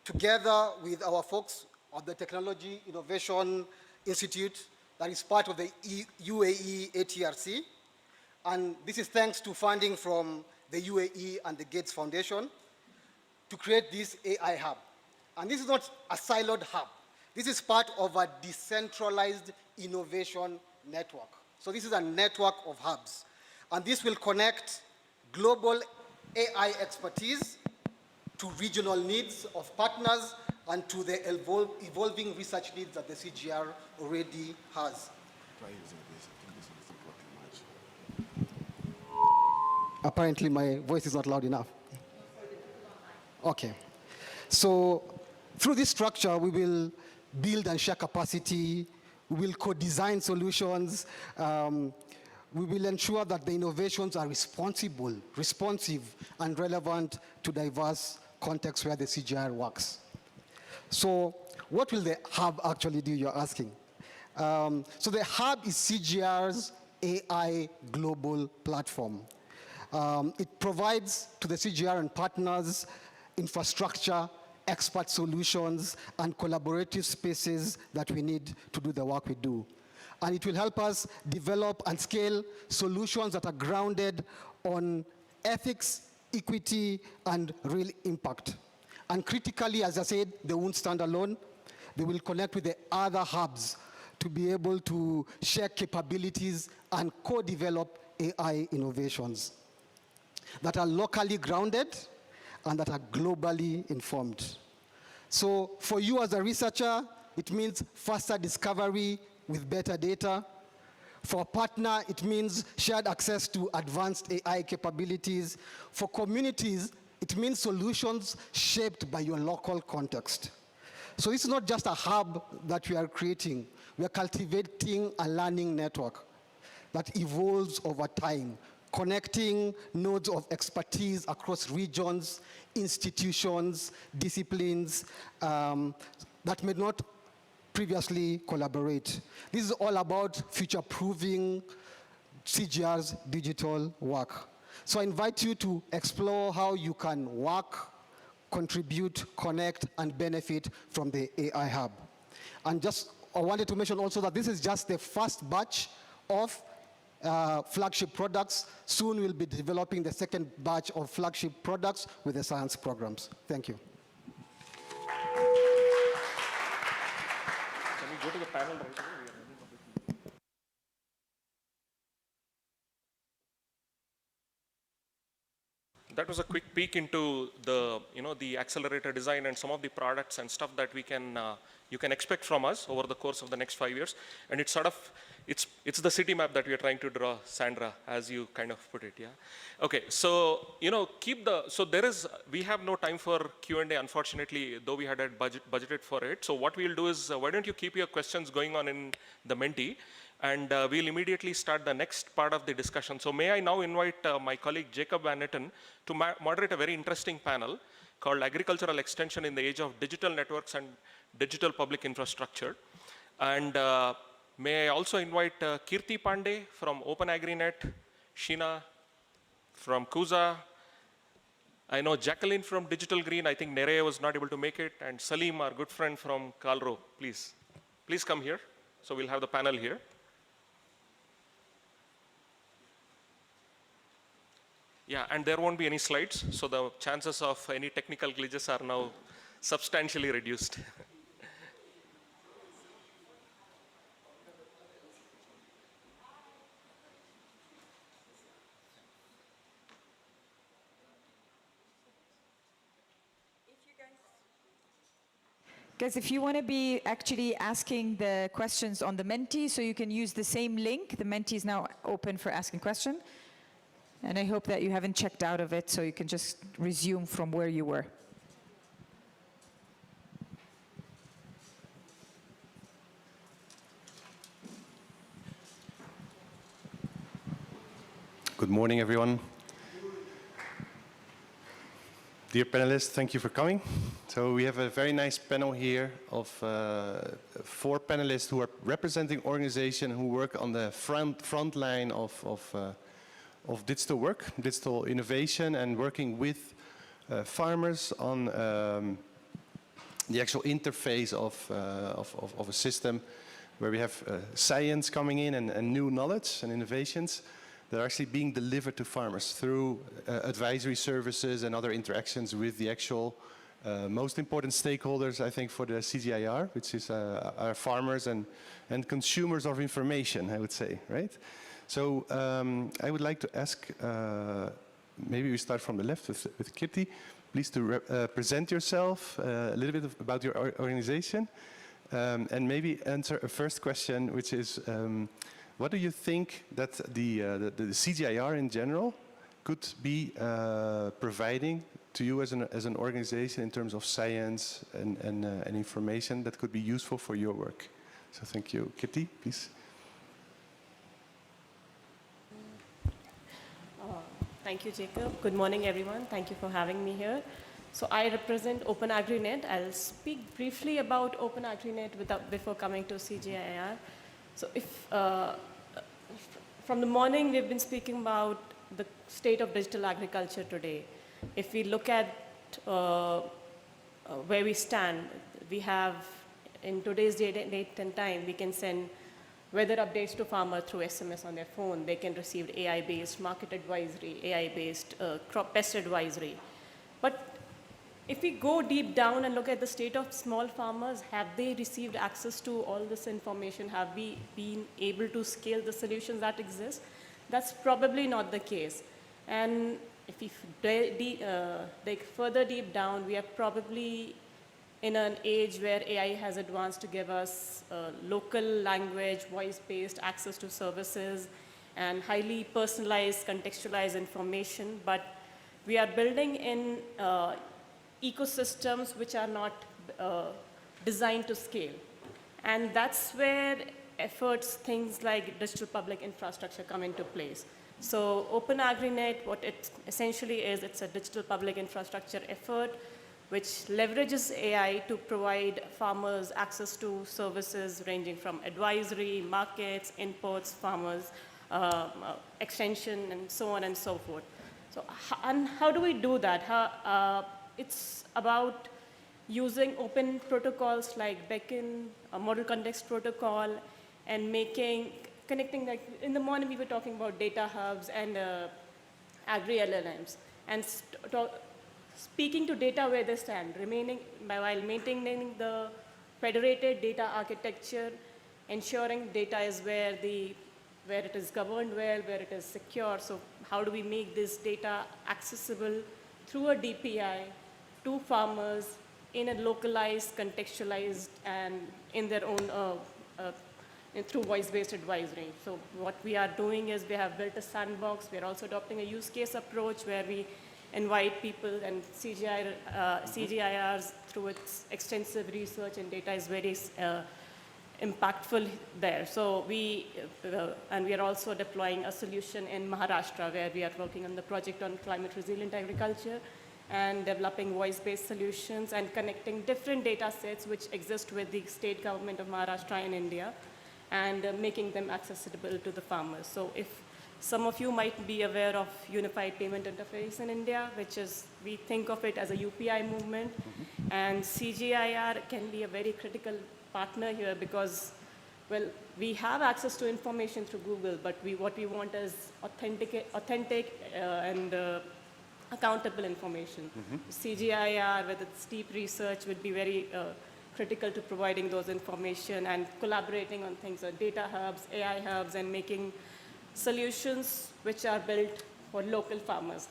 together with our folks of the Technology Innovation Institute that is part of the UAE ATRC. And this is thanks to funding from the UAE and the Gates Foundation to create this AI hub. And this is not a siloed hub. This is part of a decentralized innovation network. So this is a network of hubs. And this will connect global AI expertise to regional needs of partners and to the evolving research needs that the CGIAR already has. Apparently my voice is not loud enough. Okay. So through this structure, we will build and share capacity, we will co-design solutions, we will ensure that the innovations are responsive, and relevant to diverse contexts where the CGIAR works. So what will the hub actually do, you're asking? So the hub is CGIAR's AI global platform. It provides to the CGIAR and partners infrastructure, expert solutions, and collaborative spaces that we need to do the work we do. And it will help us develop and scale solutions that are grounded on ethics, equity, and real impact. And critically, as I said, they won't stand alone. They will connect with the other hubs to be able to share capabilities and co-develop AI innovations that are locally grounded and that are globally informed. So for you as a researcher, it means faster discovery with better data. For a partner, it means shared access to advanced AI capabilities. For communities, it means solutions shaped by your local context. So this is not just a hub that we are creating. We are cultivating a learning network that evolves over time, connecting nodes of expertise across regions, institutions, disciplines that may not previously collaborate. This is all about future-proofing CGIAR's digital work. So I invite you to explore how you can work, contribute, connect, and benefit from the AI Hub. And I wanted to mention also that this is just the first batch of flagship products. Soon we'll be developing the second batch of flagship products with the science programs. Thank you. Can we go to the panel right away? That was a quick peek into the accelerator design and some of the products and stuff that you can expect from us over the course of the next 5 years. And it's it's the city map that we are trying to draw, Sandra, as you kind of put it, yeah. Okay, so we have no time for Q&A, unfortunately, though we had budgeted for it. So what we'll do is, why don't you keep your questions going on in the Menti, and we'll immediately start the next part of the discussion. So may I now invite my colleague Jacob Van Etten to moderate a very interesting panel called Agricultural Extension in the Age of Digital Networks and Digital Public Infrastructure. And may I also invite Kirti Pandey from OpenAgriNet, Sheena from Kuza, I know Jacqueline from Digital Green, I think Nerea was not able to make it, and Salim, our good friend from Kalro, please come here. So we'll have the panel here. Yeah, and there won't be any slides, so the chances of any technical glitches are now substantially reduced. Guys, if you want to be actually asking the questions on the Menti, so you can use the same link. The Menti is now open for asking questions. And I hope that you haven't checked out of it, so you can just resume from where you were. Good morning, everyone. Dear panelists, thank you for coming. So we have a very nice panel here of 4 panelists who are representing organizations who work on the front line of digital work, digital innovation, and working with farmers on the actual interface of a system where we have science coming in and new knowledge and innovations that are actually being delivered to farmers through advisory services and other interactions with the actual most important stakeholders, I think, for the CGIAR, which is our farmers and consumers of information, I would say, right? So I would like to ask maybe we start from the left with Kitty. Please to present yourself, a little bit about your organization, and maybe answer a first question, which is, what do you think that the CGIAR in general could be providing to you as an organization in terms of science and information that could be useful for your work? So thank you. Kitty, please. Thank you, Jacob. Good morning, everyone. Thank you for having me here. So I represent Open AgriNet. I'll speak briefly about Open AgriNet before coming to CGIAR. So from the morning, we've been speaking about the state of digital agriculture today. If we look at where we stand, we have, in today's date and time, we can send weather updates to farmers through SMS on their phone. They can receive AI-based market advisory, AI-based crop pest advisory. But if we go deep down and look at the state of small farmers, have they received access to all this information? Have we been able to scale the solutions that exist? That's probably not the case. And if we dig further deep down, we are probably in an age where AI has advanced to give us local language, voice-based access to services, and highly personalized, contextualized information. But we are building in ecosystems which are not designed to scale. And that's where efforts, things like digital public infrastructure come into place. So Open AgriNet, what it essentially is, it's a digital public infrastructure effort which leverages AI to provide farmers access to services ranging from advisory, markets, inputs, farmers, extension, and so on and so forth. So and how do we do that? It's about using open protocols like Beacon, a model context protocol, and connecting, like in the morning we were talking about data hubs and agri-LLMs, and speaking to data where they stand, while maintaining the federated data architecture, ensuring data is where it is governed well, where it is secure. So how do we make this data accessible through a DPI to farmers in a localized, contextualized, and in their own, through voice-based advisory. So what we are doing is we have built a sandbox. We are also adopting a use case approach where we invite people, and CGIARs, through its extensive research and data, is very impactful there. So we are also deploying a solution in Maharashtra where we are working on the project on climate resilient agriculture and developing voice-based solutions and connecting different data sets which exist with the state government of Maharashtra in India and making them accessible to the farmers. So if some of you might be aware of Unified Payment Interface in India, which is, we think of it as a UPI movement, and CGIAR can be a very critical partner here because, well, we have access to information through Google, but what we want is authentic and accountable information. CGIAR, with its deep research, would be very critical to providing those information and collaborating on things like data hubs, AI hubs, and making solutions which are built for local farmers.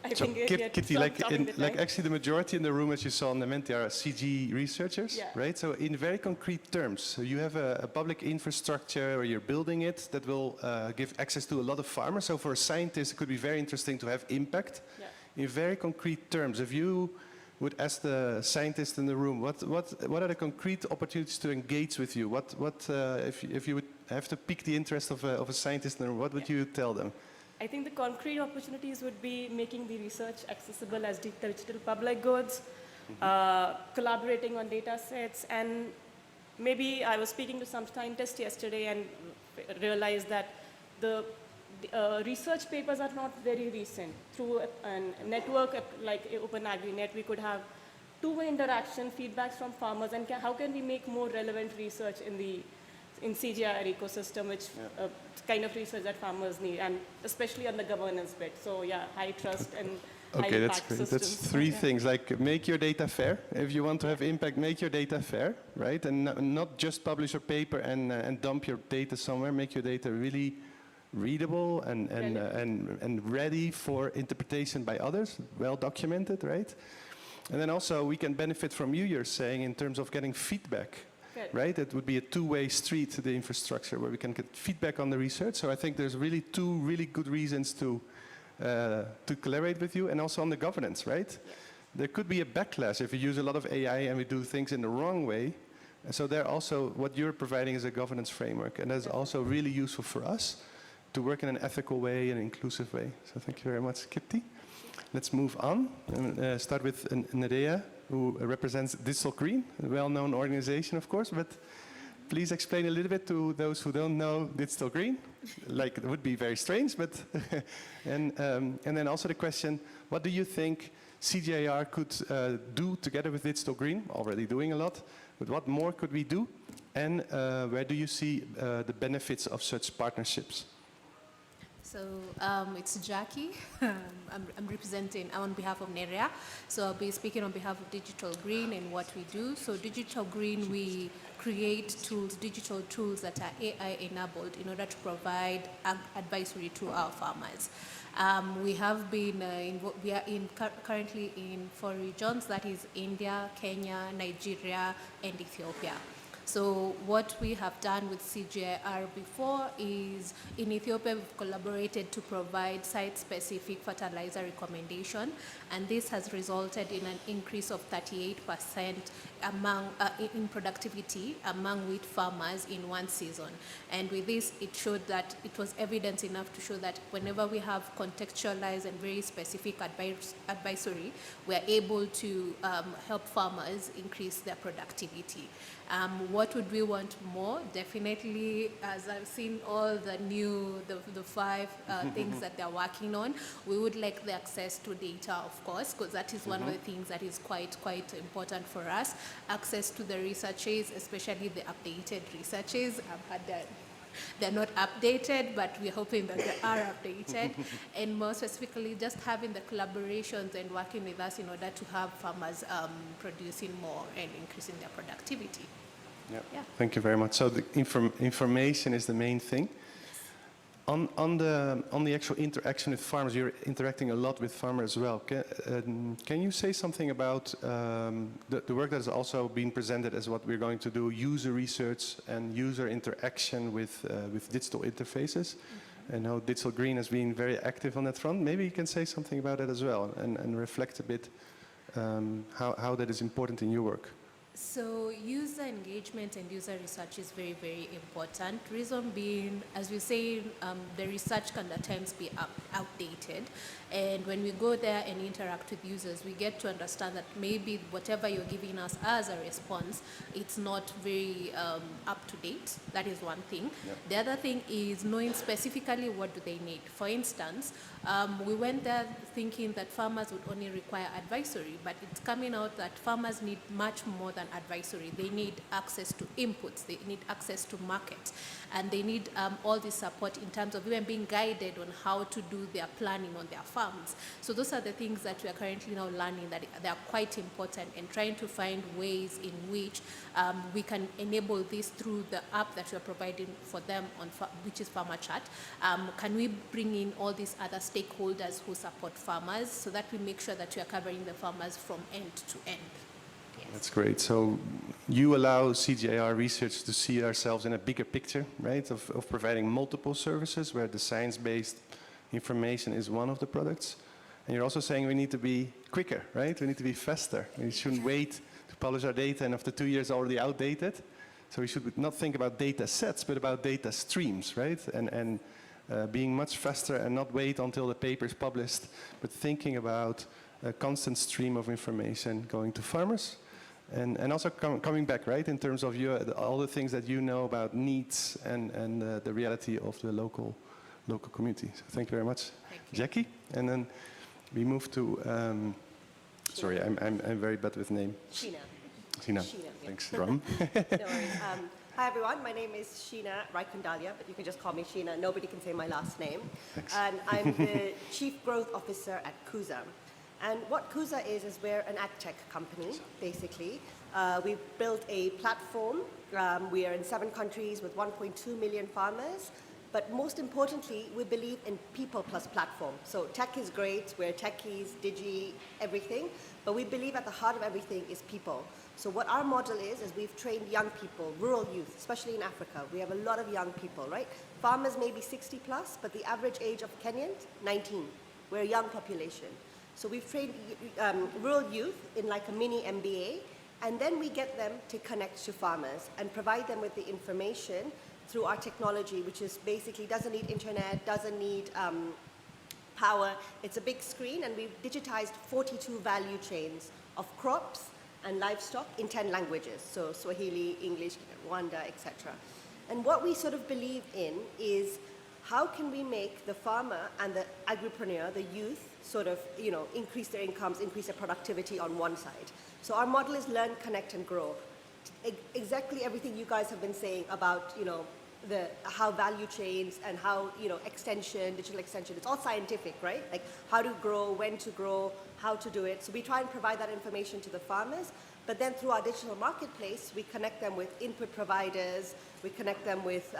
I So think Kitty, like actually the majority in the room, as you saw on the Menti, are CG researchers, Yeah. right? So in very concrete terms, so you have a public infrastructure, or you're building it, that will give access to a lot of farmers. So for a scientist, it could be very interesting to have impact. Yeah. In very concrete terms, if you would ask the scientist in the room, what are the concrete opportunities to engage with you? If you would have to pique the interest of a scientist in the room, what would you tell them? I think the concrete opportunities would be making the research accessible as digital public goods, collaborating on data sets, and maybe I was speaking to some scientists yesterday and realized that the research papers are not very recent. Through a network like Open AgriNet, we could have two-way interaction, feedbacks from farmers, and how can we make more relevant research in CGIAR ecosystem, which kind of research that farmers need, and especially on the governance bit. So yeah, high trust and high Okay, that's impact great. systems. That's three things, like make your data fair. If you want to have impact, make your data fair, right? And not just publish a paper and dump your data somewhere. Make your data really readable and ready for interpretation by others, well documented, right? And then also we can benefit from you're saying in terms of getting feedback, right? It would be a two-way street to the infrastructure where we can get feedback on the research. So I think there's really two really good reasons to collaborate with you, and also on the governance, right? Yeah. There could be a backlash if we use a lot of AI and we do things in the wrong way. And so there also, what you're providing is a governance framework, and that's also really useful for us to work in an ethical way and inclusive way. So thank you very much, Kipti. Let's move on and start with Nerea, who represents Digital Green, a well-known organization, of course, but please explain a little bit to those who don't know Digital Green. Like, it would be very strange, but and then also the question, what do you think CGIAR could do together with Digital Green? Already doing a lot, but what more could we do? And where do you see the benefits of such partnerships? So it's Jackie. I'm representing on behalf of Nerea. So I'll be speaking on behalf of Digital Green and what we do. So Digital Green, we create tools, digital tools that are AI enabled in order to provide advisory to our farmers. We have been, we are currently in 4 regions, that is India, Kenya, Nigeria, and Ethiopia. So what we have done with CGIAR before is in Ethiopia we've collaborated to provide site-specific fertilizer recommendation, and this has resulted in an increase of 38% among, in productivity among wheat farmers in one season. And with this, it showed that it was evidence enough to show that whenever we have contextualized and very specific advisory, we are able to help farmers increase their productivity. What would we want more? Definitely, as I've seen all the new, the 5 things that they're working on, we would like the access to data, of course, because that is one of the things that is quite important for us. Access to the researches, especially the updated researches. I've had that. They're not updated, but we're hoping that they are updated. And more specifically, just having the collaborations and working with us in order to have farmers producing more and increasing their productivity. Yeah. Thank you very much. So the information is the main thing. On the actual interaction with farmers, you're interacting a lot with farmers as well. Can you say something about the work that has also been presented as what we're going to do, user research and user interaction with digital interfaces? I know Digital Green has been very active on that front. Maybe you can say something about it as well and reflect a bit how that is important in your work. So user engagement and user research is very, very important. Reason being, as we say, the research can at times be outdated. And when we go there and interact with users, we get to understand that maybe whatever you're giving us as a response, it's not very up to date. That is one thing. Yep. The other thing is knowing specifically what do they need. For instance, we went there thinking that farmers would only require advisory, but it's coming out that farmers need much more than advisory. They need access to inputs, they need access to markets, and they need all this support in terms of even being guided on how to do their planning on their farms. So those are the things that we are currently now learning that they are quite important, and trying to find ways in which we can enable this through the app that we are providing for them, which is Farmer Chat. Can we bring in all these other stakeholders who support farmers so that we make sure that we are covering the farmers from end to end? Yes. That's great. So you allow CGIAR research to see ourselves in a bigger picture, right, of providing multiple services where the science-based information is one of the products. And you're also saying we need to be quicker, right? We need to be faster. We shouldn't wait to publish our data and after 2 years already outdated. So we should not think about data sets, but about data streams, right? And being much faster and not wait until the paper is published, but thinking about a constant stream of information going to farmers. And also coming back, right, in terms of all the things that you know about needs and the reality of the local community. So thank you very much, Jackie. And then we move to, sorry, I'm very bad with name. Sheena. Sheena. Thanks, Ram. No worries. Hi everyone, my name is Sheena Raikundalia, but you can just call me Sheena. Nobody can say my last name. Thanks. And I'm the Chief Growth Officer at Kuza. And what Kuza is we're an ag tech company, basically. We've built a platform. We are in 7 countries with 1.2 million farmers. But most importantly, we believe in people plus platform. So tech is great, we're techies, digi, everything, but we believe at the heart of everything is people. So what our model is we've trained young people, rural youth, especially in Africa. We have a lot of young people, right? Farmers may be 60 plus, but the average age of Kenyans, 19. We're a young population. So we've trained rural youth in like a mini MBA, and then we get them to connect to farmers and provide them with the information through our technology, which is basically doesn't need internet, doesn't need power. It's a big screen, and we've digitized 42 value chains of crops and livestock in 10 languages, so Swahili, English, Rwanda, etc. And what we sort of believe in is how can we make the farmer and the agripreneur, the youth, sort of, increase their incomes, increase their productivity on one side. So our model is learn, connect, and grow. Exactly everything you guys have been saying about, how value chains and how, extension, digital extension, it's all scientific, right? Like how to grow, when to grow, how to do it. So we try and provide that information to the farmers, but then through our digital marketplace, we connect them with input providers, we connect them with,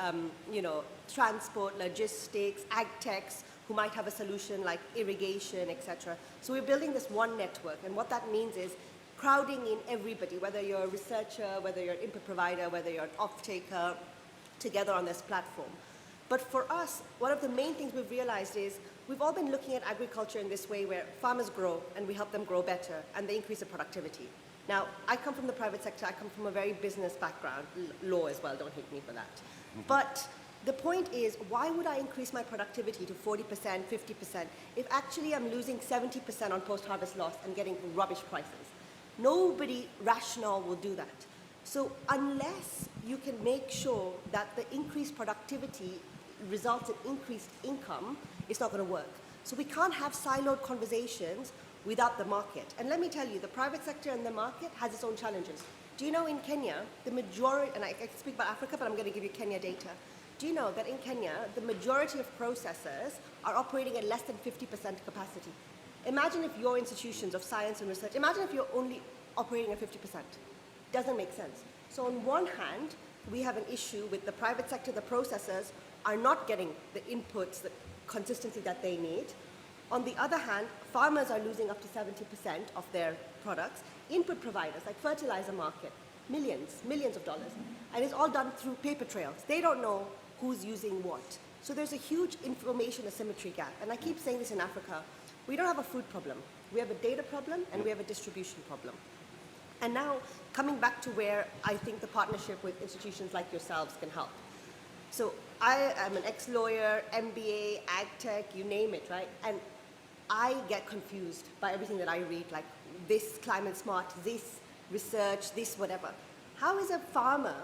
transport, logistics, ag techs, who might have a solution like irrigation, etc. So we're building this one network, and what that means is crowding in everybody, whether you're a researcher, whether you're an input provider, whether you're an off-taker, together on this platform. But for us, one of the main things we've realized is we've all been looking at agriculture in this way where farmers grow and we help them grow better and they increase their productivity. Now, I come from the private sector, I come from a very business background, law as well, don't hate me for that. But the point is, why would I increase my productivity to 40%, 50%, if actually I'm losing 70% on post-harvest loss and getting rubbish prices? Nobody rational will do that. So unless you can make sure that the increased productivity results in increased income, it's not going to work. So we can't have siloed conversations without the market. And let me tell you, the private sector and the market has its own challenges. Do you know in Kenya, the majority, and I speak about Africa, but I'm going to give you Kenya data. Do you know that in Kenya, the majority of processors are operating at less than 50% capacity? Imagine if your institutions of science and research, imagine if you're only operating at 50%. Doesn't make sense. So on one hand, we have an issue with the private sector, the processors are not getting the inputs, the consistency that they need. On the other hand, farmers are losing up to 70% of their products. Input providers, like fertilizer market, millions of dollars. And it's all done through paper trails. They don't know who's using what. So there's a huge information asymmetry gap. And I keep saying this in Africa, we don't have a food problem. We have a data problem and we have a distribution problem. And now, coming back to where I think the partnership with institutions like yourselves can help. So I am an ex-lawyer, MBA, ag tech, you name it, right? And I get confused by everything that I read, like this climate smart, this research, this whatever. How is a farmer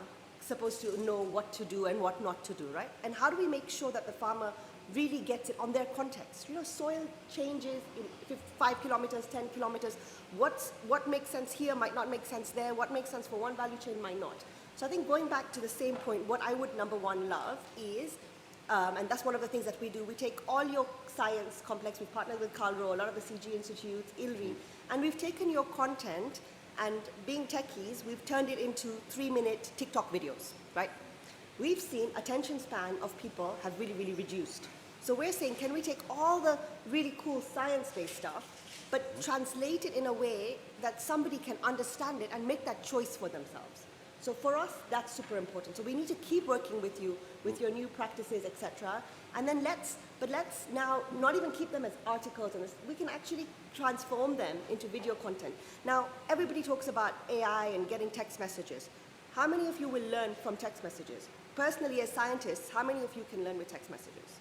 supposed to know what to do and what not to do, right? And how do we make sure that the farmer really gets it on their context? Soil changes in 5 kilometers, 10 kilometers. What makes sense here might not make sense there. What makes sense for one value chain might not. So I think going back to the same point, what I would number one love is, and that's one of the things that we do, we take all your science complex, we've partnered with Calro, a lot of the CG institutes, ILRI, and we've taken your content and being techies, we've turned it into 3-minute TikTok videos, right? We've seen attention span of people have really, really reduced. So we're saying, can we take all the really cool science-based stuff, but translate it in a way that somebody can understand it and make that choice for themselves? So for us, that's super important. So we need to keep working with you, with your new practices, etc. And then let's now not even keep them as articles, and we can actually transform them into video content. Now, everybody talks about AI and getting text messages. How many of you will learn from text messages? Personally, as scientists, how many of you can learn with text messages?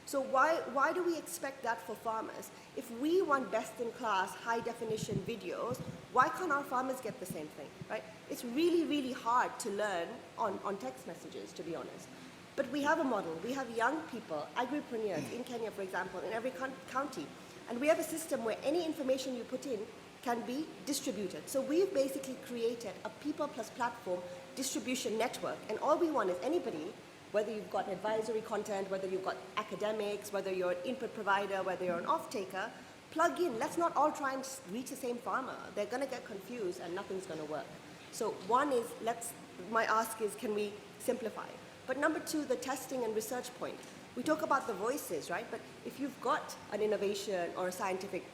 So why do we expect that for farmers? If we want best-in-class, high-definition videos, why can't our farmers get the same thing, right? It's really, really hard to learn on text messages, to be honest. But we have a model. We have young people, agripreneurs in Kenya, for example, in every county. And we have a system where any information you put in can be distributed. So we've basically created a people plus platform distribution network. And all we want is anybody, whether you've got advisory content, whether you've got academics, whether you're an input provider, whether you're an off-taker, plug in. Let's not all try and reach the same farmer. They're going to get confused and nothing's going to work. So one is, my ask is, can we simplify? But number two, the testing and research point. We talk about the voices, right? But if you've got an innovation or a scientific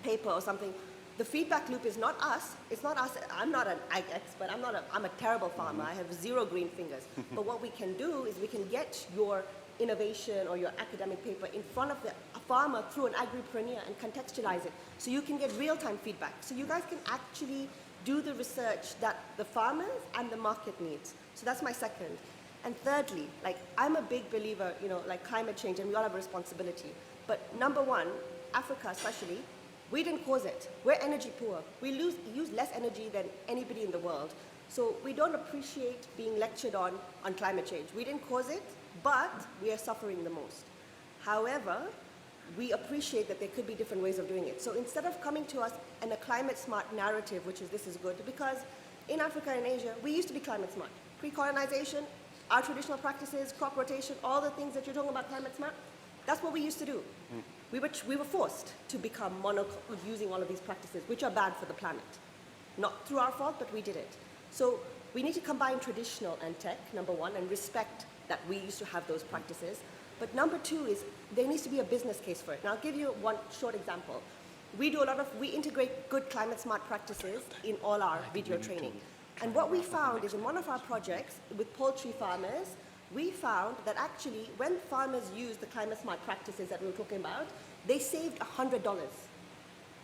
paper or something, the feedback loop is not us. It's not us. I'm not an ag expert. I'm a terrible farmer. I have 0 green fingers. But what we can do is we can get your innovation or your academic paper in front of a farmer through an agripreneur and contextualize it. So you can get real-time feedback. So you guys can actually do the research that the farmers and the market needs. So that's my second. And thirdly, like, I'm a big believer, like climate change, and we all have a responsibility. But number one, Africa especially, we didn't cause it. We're energy poor. We use less energy than anybody in the world. So we don't appreciate being lectured on climate change. We didn't cause it, but we are suffering the most. However, we appreciate that there could be different ways of doing it. So instead of coming to us in a climate smart narrative, which is this is good, because in Africa and Asia, we used to be climate smart. Pre-colonization, our traditional practices, crop rotation, all the things that you're talking about climate smart, that's what we used to do. We were forced to become using all of these practices, which are bad for the planet. Not through our fault, but we did it. So we need to combine traditional and tech, number one, and respect that we used to have those practices. But number two is there needs to be a business case for it. Now I'll give you one short example. We integrate good climate smart practices in all our video training. And what we found is in one of our projects with poultry farmers, we found that actually when farmers use the climate smart practices that we were talking about, they saved $100.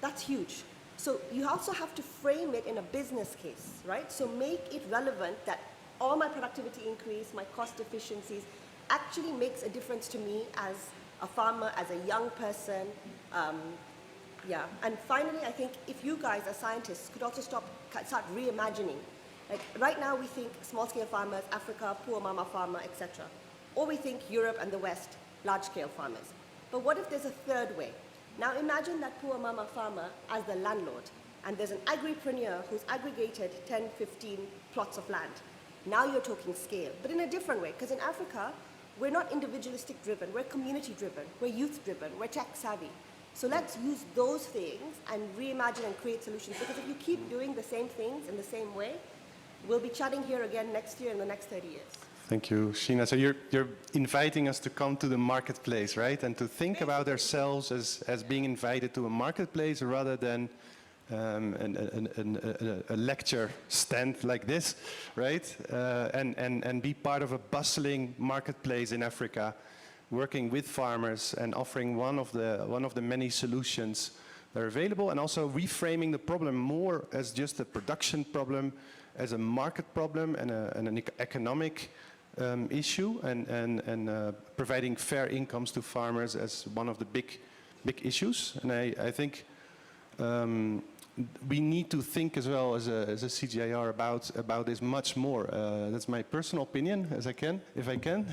That's huge. So you also have to frame it in a business case, right? So make it relevant that all my productivity increase, my cost efficiencies, actually makes a difference to me as a farmer, as a young person. And finally, I think if you guys as scientists could also start reimagining. Like right now we think small-scale farmers, Africa, poor mama farmer, etc. Or we think Europe and the West, large-scale farmers. But what if there's a third way? Now imagine that poor mama farmer as the landlord, and there's an agripreneur who's aggregated 10, 15 plots of land. Now you're talking scale, but in a different way, because in Africa, we're not individualistic driven, we're community driven, we're youth driven, we're tech savvy. So let's use those things and reimagine and create solutions, because if you keep doing the same things in the same way, we'll be chatting here again next year in the next 30 years. Thank you, Sheena. So you're inviting us to come to the marketplace, right? And to think about ourselves as being invited to a marketplace rather than a lecture stand like this, right? And be part of a bustling marketplace in Africa, working with farmers and offering one of the many solutions that are available, and also reframing the problem more as just a production problem, as a market problem and an economic issue, and providing fair incomes to farmers as one of the big issues. And I think we need to think as well as a CGIAR about this much more. That's my personal opinion, if I can.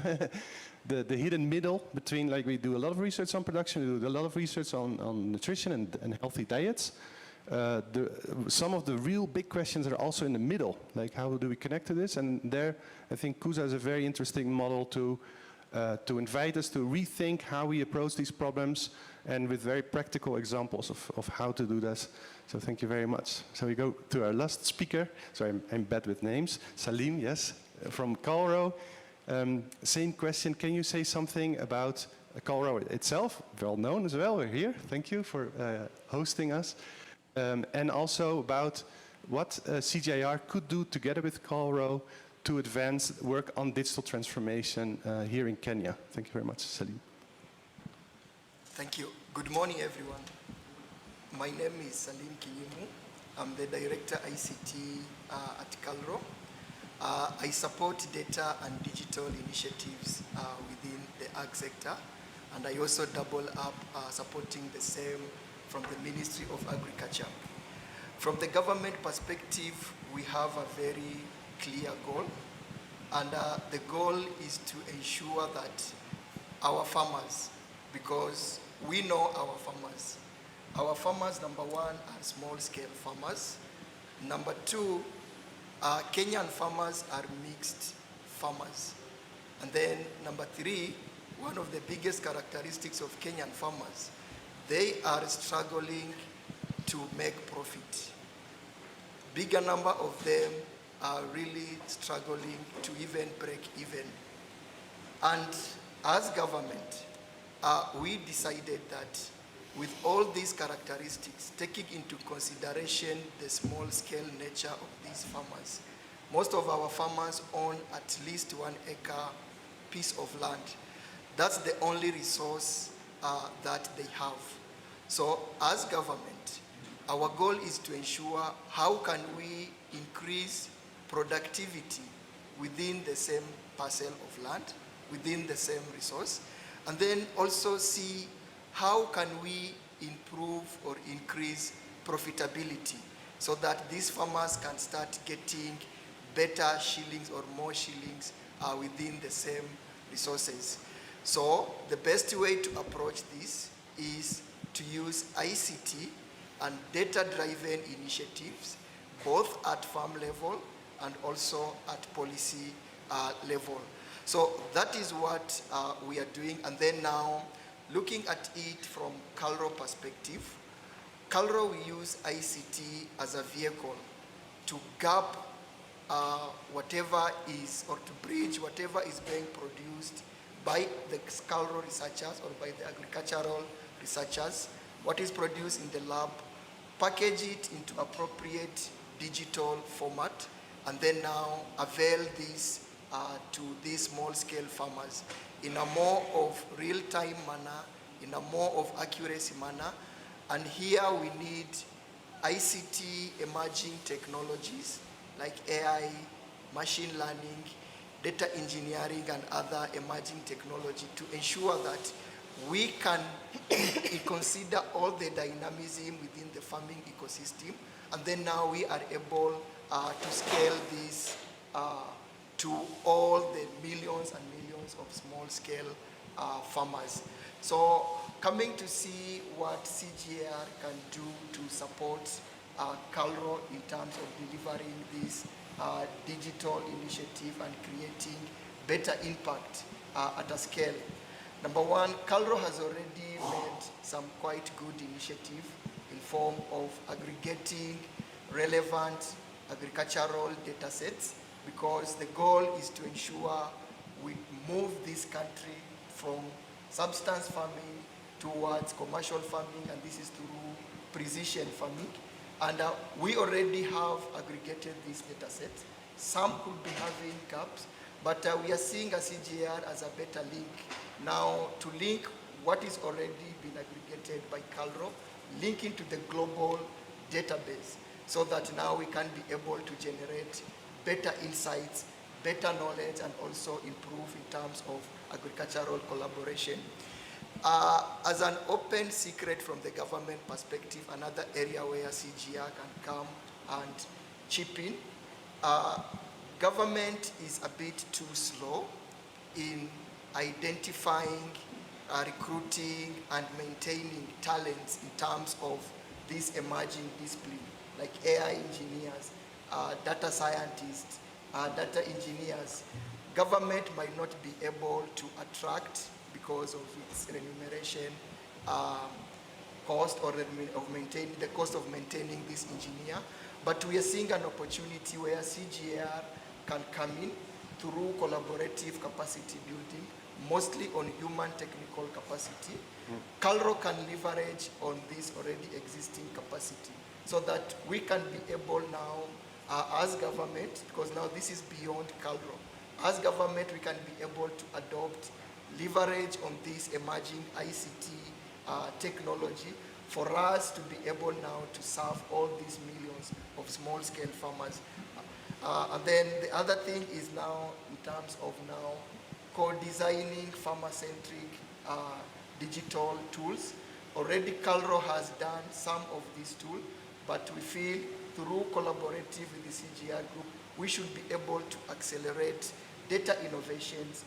The hidden middle between, like, we do a lot of research on production, we do a lot of research on nutrition and healthy diets. Some of the real big questions are also in the middle, like how do we connect to this? And there, I think Kuza is a very interesting model to invite us to rethink how we approach these problems, and with very practical examples of how to do this. So thank you very much. So we go to our last speaker. So I'm bad with names. Salim, yes, from Calro. Same question, can you say something about Calro itself? Well known as well, we're here. Thank you for hosting us. And also about what CGIAR could do together with Calro to advance work on digital transformation here in Kenya. Thank you very much, Salim. Thank you. Good morning, everyone. My name is Salim Kinyimu. I'm the Director ICT at Calro. I support data and digital initiatives within the ag sector, and I also double up supporting the same from the Ministry of Agriculture. From the government perspective, we have a very clear goal, and the goal is to ensure that our farmers, because we know our farmers, number one, are small-scale farmers. Number two, Kenyan farmers are mixed farmers. And then number three, one of the biggest characteristics of Kenyan farmers, they are struggling to make profit. Bigger number of them are really struggling to even break even And as government, we decided that with all these characteristics, taking into consideration the small-scale nature of these farmers, most of our farmers own at least 1 acre piece of land. That's the only resource that they have. So as government, our goal is to ensure how can we increase productivity within the same parcel of land, within the same resource, and then also see how can we improve or increase profitability so that these farmers can start getting better shillings or more shillings within the same resources. So the best way to approach this is to use ICT and data-driven initiatives, both at farm level and also at policy level. So that is what we are doing. And then now, looking at it from CalRO perspective, CalRO we use ICT as a vehicle to gap whatever is, or to bridge whatever is being produced by the CalRO researchers or by the agricultural researchers, what is produced in the lab, package it into appropriate digital format, and then now avail this to these small-scale farmers in a more of real-time manner, in a more of accuracy manner. And here we need ICT emerging technologies like AI, machine learning, data engineering, and other emerging technology to ensure that we can consider all the dynamism within the farming ecosystem, and then now we are able to scale this to all the millions and millions of small-scale farmers. So coming to see what CGIAR can do to support CalRO in terms of delivering this digital initiative and creating better impact at a scale. Number one, CalRO has already made some quite good initiative in form of aggregating relevant agricultural data sets, because the goal is to ensure we move this country from substance farming towards commercial farming, and this is through precision farming. And we already have aggregated these data sets. Some could be having gaps, but we are seeing a CGIAR as a better link now to link what is already been aggregated by CalRO, linking to the global database, so that now we can be able to generate better insights, better knowledge, and also improve in terms of agricultural collaboration. As an open secret from the government perspective, another area where CGIAR can come and chip in, government is a bit too slow in identifying, recruiting, and maintaining talents in terms of these emerging disciplines, like AI engineers, data scientists, data engineers. Government might not be able to attract because of its remuneration cost, or of maintaining the cost of maintaining this engineer. But we are seeing an opportunity where CGIAR can come in through collaborative capacity building, mostly on human technical capacity. CalRO can leverage on this already existing capacity, so that we can be able now, as government, because now this is beyond CalRO, as government we can be able to adopt, leverage on this emerging ICT technology for us to be able now to serve all these millions of small-scale farmers. And then the other thing is now in terms of now co-designing farmer-centric digital tools. Already CalRO has done some of these tools, but we feel through collaborative with the CGIAR group, we should be able to accelerate data innovations,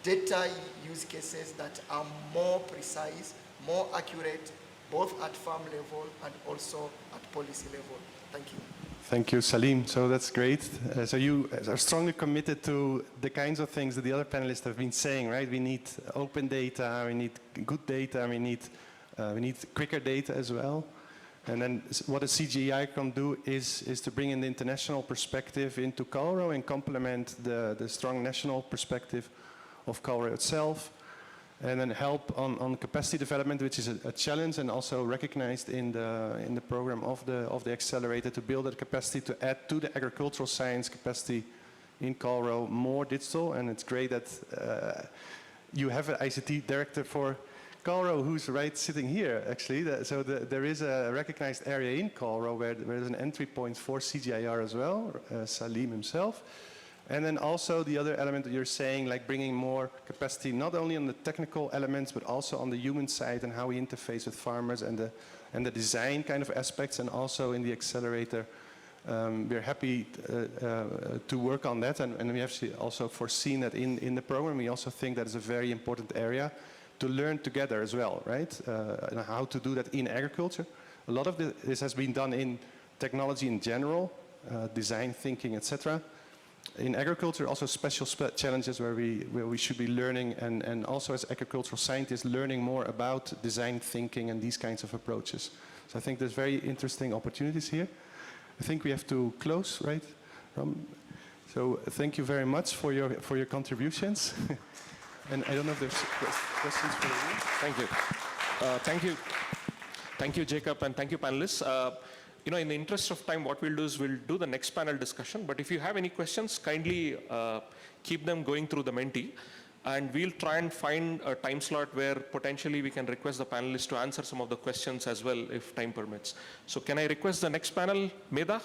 data use cases that are more precise, more accurate, both at farm level and also at policy level. Thank you. Thank you, Salim. So that's great. So you are strongly committed to the kinds of things that the other panelists have been saying, right? We need open data, we need good data, we need quicker data as well. And then what a CGI can do is to bring in the international perspective into Calro and complement the strong national perspective of Calro itself. And then help on capacity development, which is a challenge and also recognized in the program of the accelerator, to build that capacity to add to the agricultural science capacity in Calro more digital. And it's great that you have an ICT director for Calro who's right sitting here, actually. So there is a recognized area in Calro where there's an entry point for CGIAR as well, Salim himself. And then also the other element that you're saying, like bringing more capacity, not only on the technical elements, but also on the human side and how we interface with farmers and the design kind of aspects, and also in the accelerator. We're happy to work on that, and we have also foreseen that in the program. We also think that is a very important area to learn together as well, right? And how to do that in agriculture. A lot of this has been done in technology in general, design thinking, etc. In agriculture, also special challenges where we should be learning, and also as agricultural scientists, learning more about design thinking and these kinds of approaches. So I think there's very interesting opportunities here. I think we have to close, right? So thank you very much for your contributions. And I don't know if there's questions for you. Thank you. Thank you, Jacob, and thank you, panelists. In the interest of time, what we'll do is we'll do the next panel discussion. But if you have any questions, kindly keep them going through the Menti. And we'll try and find a time slot where potentially we can request the panelists to answer some of the questions as well, if time permits. So can I request the next panel, Meda,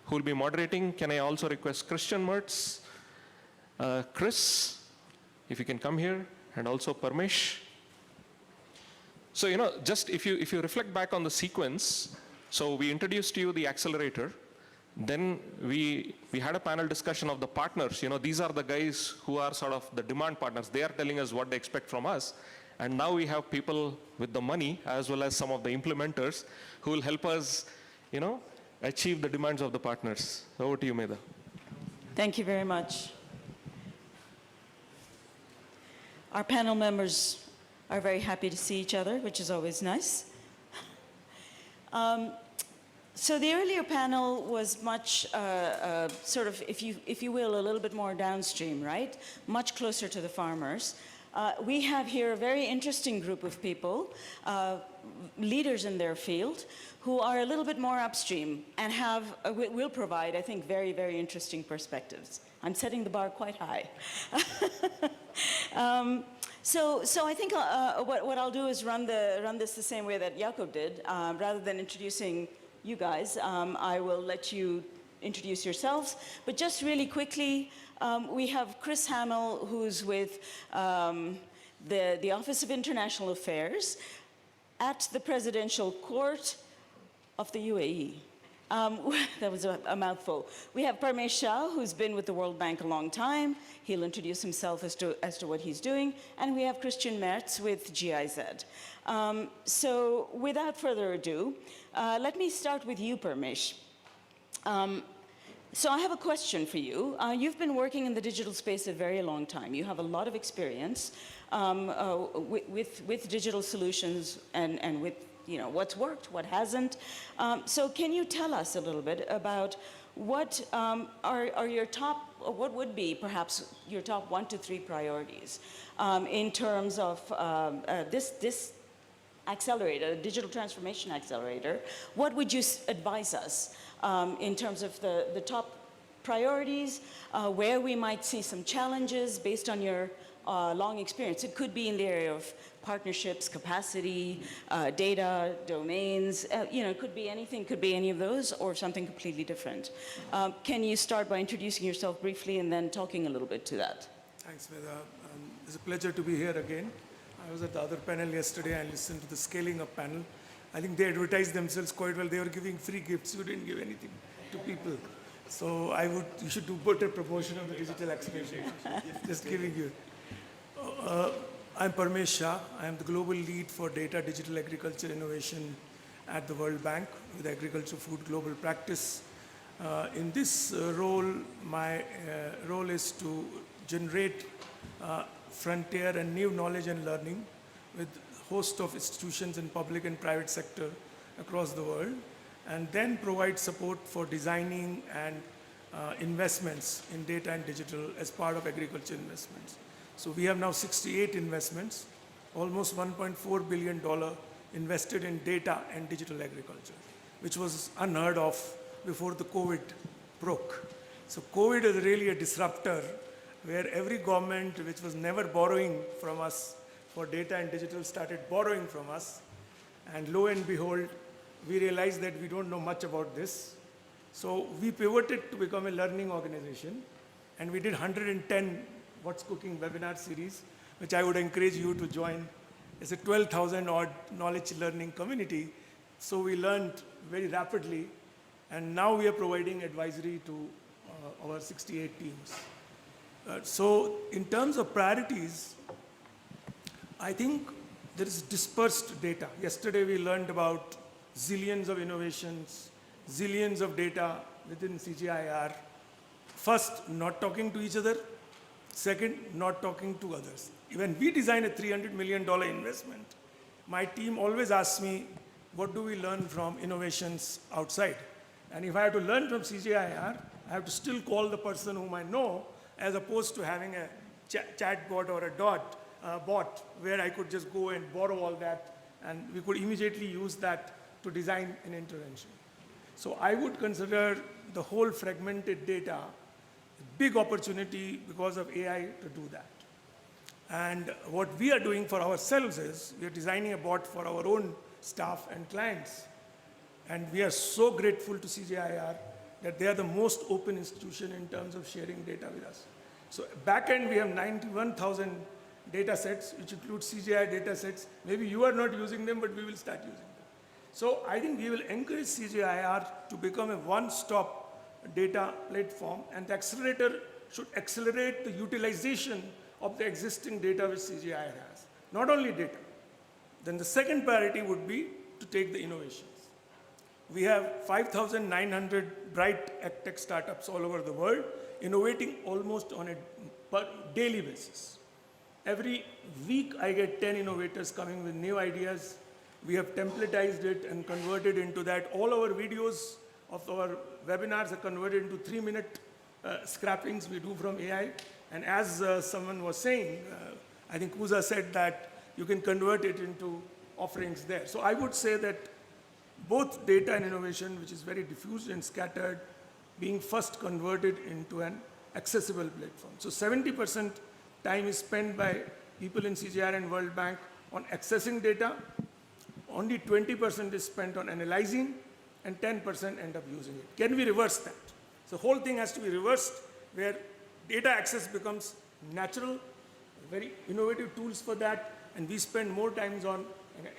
who will be moderating? Can I also request Christian Mertz, Chris, if you can come here, and also Parmesh. So, just if you reflect back on the sequence, so we introduced to you the accelerator, then we had a panel discussion of the partners. These are the guys who are sort of the demand partners. They are telling us what they expect from us. And now we have people with the money, as well as some of the implementers, who will help us, achieve the demands of the partners. Over to you, Meda. Thank you very much. Our panel members are very happy to see each other, which is always nice. So the earlier panel was much sort of, if you will, a little bit more downstream, right? Much closer to the farmers. We have here a very interesting group of people, leaders in their field, who are a little bit more upstream and will provide, I think, very, very interesting perspectives. I'm setting the bar quite high. So I think what I'll do is run this the same way that Jakob did. Rather than introducing you guys, I will let you introduce yourselves. But just really quickly, we have Chris Hamill, who's with the Office of International Affairs at the Presidential Court of the UAE. That was a mouthful. We have Parmesh Shah, who's been with the World Bank a long time. He'll introduce himself as to what he's doing. And we have Christian Mertz with GIZ. So without further ado, let me start with you, Parmesh. So I have a question for you. You've been working in the digital space a very long time. You have a lot of experience with digital solutions and with what's worked, what hasn't. So can you tell us a little bit about what are your top, or what would be perhaps your top 1 to 3 priorities in terms of this accelerator, Digital Transformation Accelerator? What would you advise us in terms of the top priorities, where we might see some challenges based on your long experience? It could be in the area of partnerships, capacity, data, domains, it could be anything, could be any of those, or something completely different. Can you start by introducing yourself briefly and then talking a little bit to that? Thanks, Meda. It's a pleasure to be here again. I was at the other panel yesterday and listened to the scaling up panel. I think they advertised themselves quite well. They were giving free gifts. You didn't give anything to people. So you should do better promotion of the digital acceleration. Just giving you. I'm Parmesh Shah. I am the global lead for data, digital agriculture innovation at the World Bank with Agriculture Food Global Practice. In this role, my role is to generate frontier and new knowledge and learning with a host of institutions in public and private sector across the world, and then provide support for designing and investments in data and digital as part of agriculture investments. So we have now 68 investments, almost $1.4 billion invested in data and digital agriculture, which was unheard of before the COVID broke. So COVID is really a disruptor where every government which was never borrowing from us for data and digital started borrowing from us. And lo and behold, we realized that we don't know much about this. So we pivoted to become a learning organization, and we did 110 What's Cooking webinar series, which I would encourage you to join. It's a 12,000 odd knowledge learning community. So we learned very rapidly, and now we are providing advisory to our 68 teams. So in terms of priorities, I think there is dispersed data. Yesterday we learned about zillions of innovations, zillions of data within CGIAR. First, not talking to each other. Second, not talking to others. When we design a $300 million investment, my team always asks me, what do we learn from innovations outside? And if I have to learn from CGIAR, I have to still call the person whom I know, as opposed to having a chat bot or a bot where I could just go and borrow all that, and we could immediately use that to design an intervention. So I would consider the whole fragmented data a big opportunity because of AI to do that. And what we are doing for ourselves is we are designing a bot for our own staff and clients. And we are so grateful to CGIAR that they are the most open institution in terms of sharing data with us. So back end, we have 91,000 data sets, which include CGI data sets. Maybe you are not using them, but we will start using them. So I think we will encourage CGIAR to become a one-stop data platform, and the accelerator should accelerate the utilization of the existing data which CGIAR has. Not only data. Then the second priority would be to take the innovations. We have 5,900 bright tech startups all over the world, innovating almost on a daily basis. Every week I get 10 innovators coming with new ideas. We have templatized it and converted into that. All our videos of our webinars are converted into 3-minute scrappings we do from AI. And as someone was saying, I think Kuza said that you can convert it into offerings there. So I would say that both data and innovation, which is very diffused and scattered, being first converted into an accessible platform. So 70% time is spent by people in CGIAR and World Bank on accessing data. Only 20% is spent on analyzing, and 10% end up using it. Can we reverse that? So the whole thing has to be reversed, where data access becomes natural, very innovative tools for that, and we spend more time on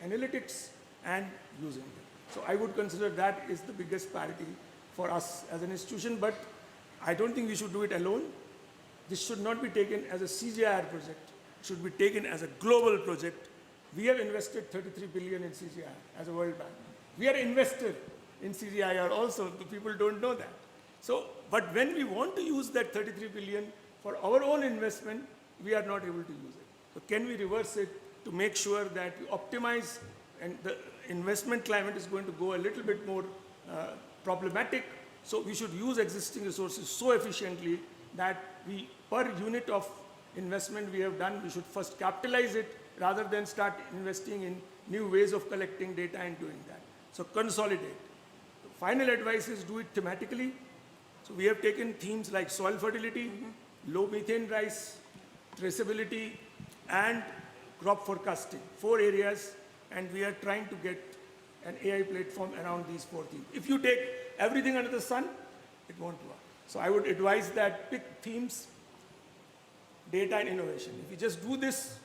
analytics and using them. So I would consider that is the biggest priority for us as an institution, but I don't think we should do it alone. This should not be taken as a CGIAR project. It should be taken as a global project. We have invested 33 billion in CGIAR as a World Bank. We are invested in CGIAR also, the people don't know that. So, but when we want to use that 33 billion for our own investment, we are not able to use it. So can we reverse it to make sure that we optimize, and the investment climate is going to go a little bit more problematic. So we should use existing resources so efficiently that we, per unit of investment we have done, we should first capitalize it rather than start investing in new ways of collecting data and doing that. So consolidate. The final advice is do it thematically. So we have taken themes like soil fertility, low methane rise, traceability, and crop forecasting, 4 areas, and we are trying to get an AI platform around these 4 themes. If you take everything under the sun, it won't work. So I would advise that pick themes, data and innovation. If you just do this,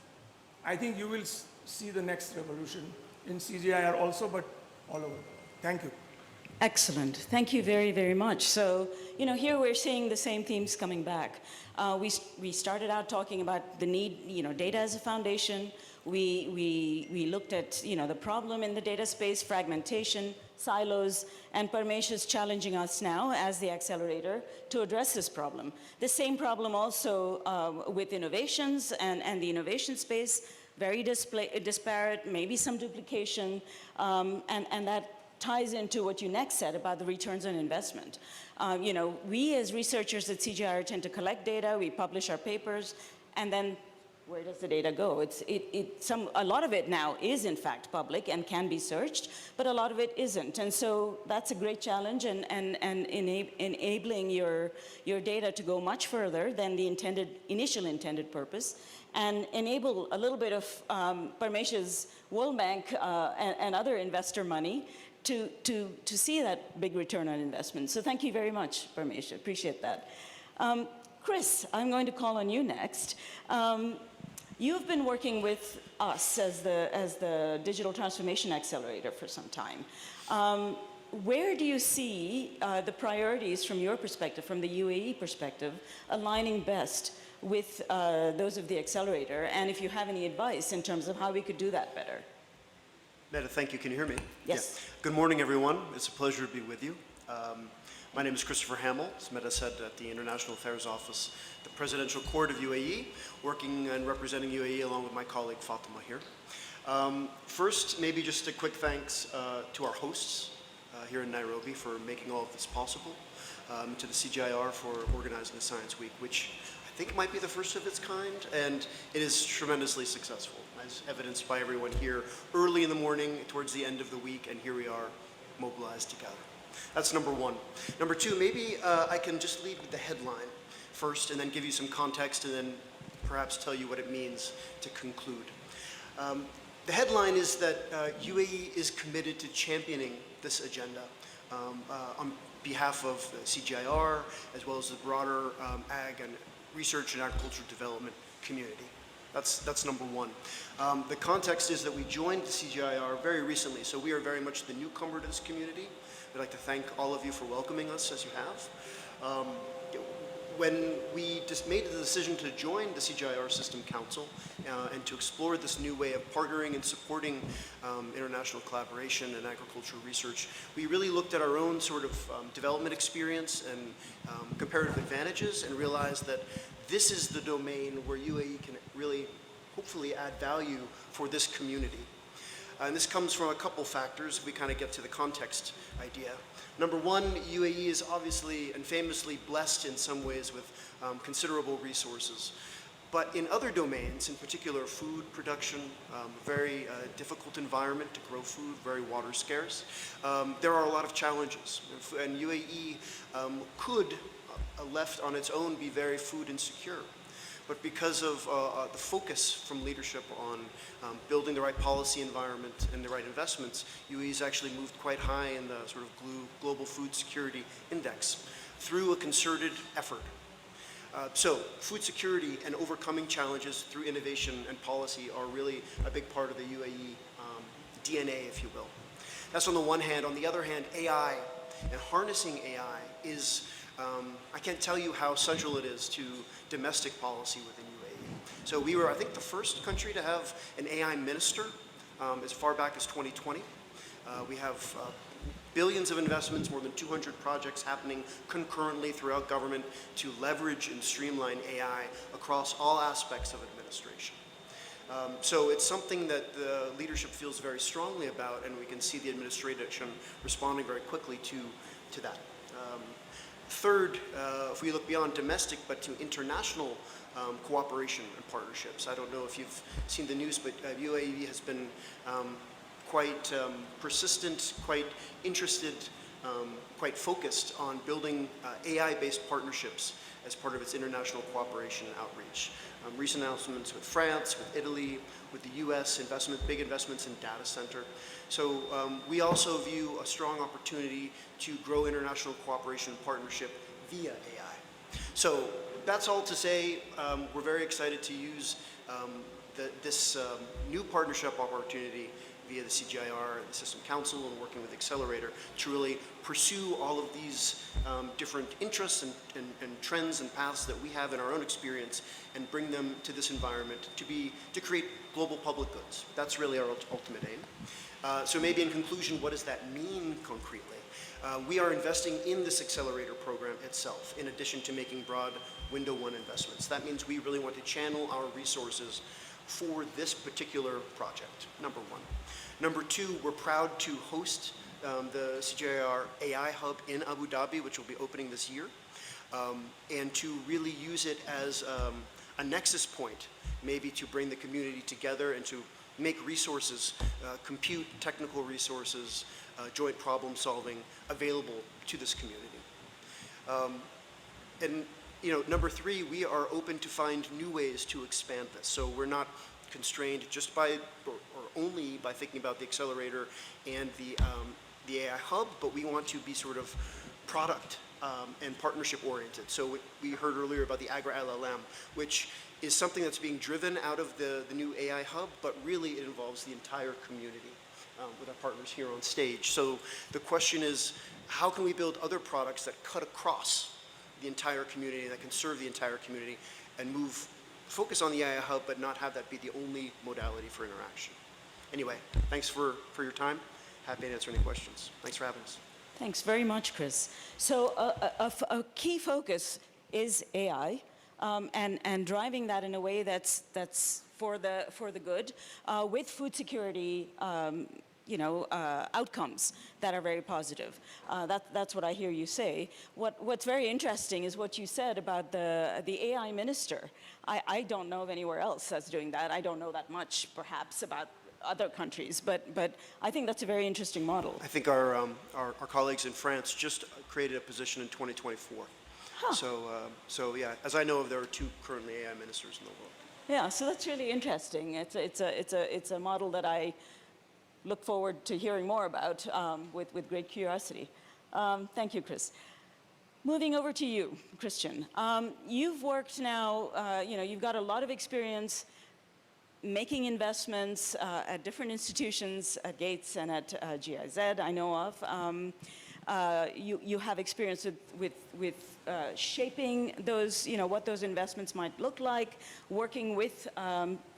I think you will see the next revolution in CGIAR also, but all over the world. Thank you. Excellent. Thank you very, very much. So, you know, here we're seeing the same themes coming back. We started out talking about the need, you know, data as a foundation. We looked at, you know, the problem in the data space, fragmentation, silos, and Parmesh is challenging us now as the accelerator to address this problem. The same problem also with innovations and the innovation space, very disparate, maybe some duplication, and that ties into what you next said about the returns on investment. You know, we as researchers at CGIAR tend to collect data, we publish our papers, and then where does the data go? A lot of it now is in fact public and can be searched, but a lot of it isn't. And so that's a great challenge, and enabling your data to go much further than the initial intended purpose, and enable a little bit of Parmesh's World Bank and other investor money to see that big return on investment. So thank you very much, Parmesh. Appreciate that. Chris, I'm going to call on you next. You've been working with us as the Digital Transformation Accelerator for some time. Where do you see the priorities from your perspective, from the UAE perspective, aligning best with those of the accelerator? And if you have any advice in terms of how we could do that better? Meta, thank you. Can you hear me? Yes. Yeah. Good morning, everyone. It's a pleasure to be with you. My name is Christopher Hamill, as Meta said, at the International Affairs Office, the Presidential Court of UAE, working and representing UAE along with my colleague Fatima here. First, maybe just a quick thanks to our hosts here in Nairobi for making all of this possible, to the CGIAR for organizing the Science Week, which I think might be the first of its kind, and it is tremendously successful, as evidenced by everyone here early in the morning, towards the end of the week, and here we are mobilized together. That's number one. Number two, maybe I can just lead with the headline first and then give you some context and then perhaps tell you what it means to conclude. The headline is that UAE is committed to championing this agenda on behalf of the CGIAR as well as the broader ag and research and agriculture development community. That's number one. The context is that we joined the CGIAR very recently, so we are very much the newcomer to this community. I'd like to thank all of you for welcoming us as you have. When we just made the decision to join the CGIAR System Council and to explore this new way of partnering and supporting international collaboration and agricultural research, we really looked at our own sort of development experience and comparative advantages and realized that this is the domain where UAE can really hopefully add value for this community. And this comes from a couple factors if we kind of get to the context idea. Number one, UAE is obviously and famously blessed in some ways with considerable resources. But in other domains, in particular food production, very difficult environment to grow food, very water scarce, there are a lot of challenges. And UAE could, left on its own, be very food insecure. But because of the focus from leadership on building the right policy environment and the right investments, UAE's actually moved quite high in the sort of Global Food Security Index through a concerted effort. So food security and overcoming challenges through innovation and policy are really a big part of the UAE DNA, if you will. That's on the one hand. On the other hand, AI and harnessing AI is I can't tell you how central it is to domestic policy within UAE. So we were, I think, the first country to have an AI minister as far back as 2020. We have billions of investments, more than 200 projects happening concurrently throughout government to leverage and streamline AI across all aspects of administration. So it's something that the leadership feels very strongly about, and we can see the administration responding very quickly to that. Third, if we look beyond domestic but to international cooperation and partnerships, I don't know if you've seen the news, but UAE has been quite persistent, quite interested, quite focused on building AI-based partnerships as part of its international cooperation and outreach. Recent announcements with France, with Italy, with the US, big investments in data center. So we also view a strong opportunity to grow international cooperation and partnership via AI. So that's all to say we're very excited to use this new partnership opportunity via the CGIAR, the System Council, and working with Accelerator to really pursue all of these different interests and trends and paths that we have in our own experience and bring them to this environment to create global public goods. That's really our ultimate aim. So maybe in conclusion, what does that mean concretely? We are investing in this accelerator program itself, in addition to making broad window one investments. That means we really want to channel our resources for this particular project, number one. Number two, we're proud to host the CGIAR AI Hub in Abu Dhabi, which will be opening this year, and to really use it as a nexus point, maybe to bring the community together and to make resources, compute technical resources, joint problem solving available to this community. And number three, we are open to find new ways to expand this. So we're not constrained just by, or only by thinking about the accelerator and the AI hub, but we want to be sort of product and partnership oriented. So we heard earlier about the Agra LLM, which is something that's being driven out of the new AI hub, but really it involves the entire community with our partners here on stage. So the question is, how can we build other products that cut across the entire community, that can serve the entire community, and focus on the AI hub, but not have that be the only modality for interaction. Anyway, thanks for your time. Happy to answer any questions. Thanks for having us. Thanks very much, Chris. So a key focus is AI, and driving that in a way that's for the good, with food security outcomes that are very positive. That's what I hear you say. What's very interesting is what you said about the AI minister. I don't know of anywhere else that's doing that. I don't know that much, perhaps, about other countries, but I think that's a very interesting model. I think our colleagues in France just created a position in 2024. Huh. So yeah, as I know of, there are 2 currently AI ministers in the world. Yeah, so that's really interesting. It's a model that I look forward to hearing more about with great curiosity. Thank you, Chris. Moving over to you, Christian. You've worked now, you've got a lot of experience making investments at different institutions, at Gates and at GIZ, I know of. You have experience with shaping those, what those investments might look like, working with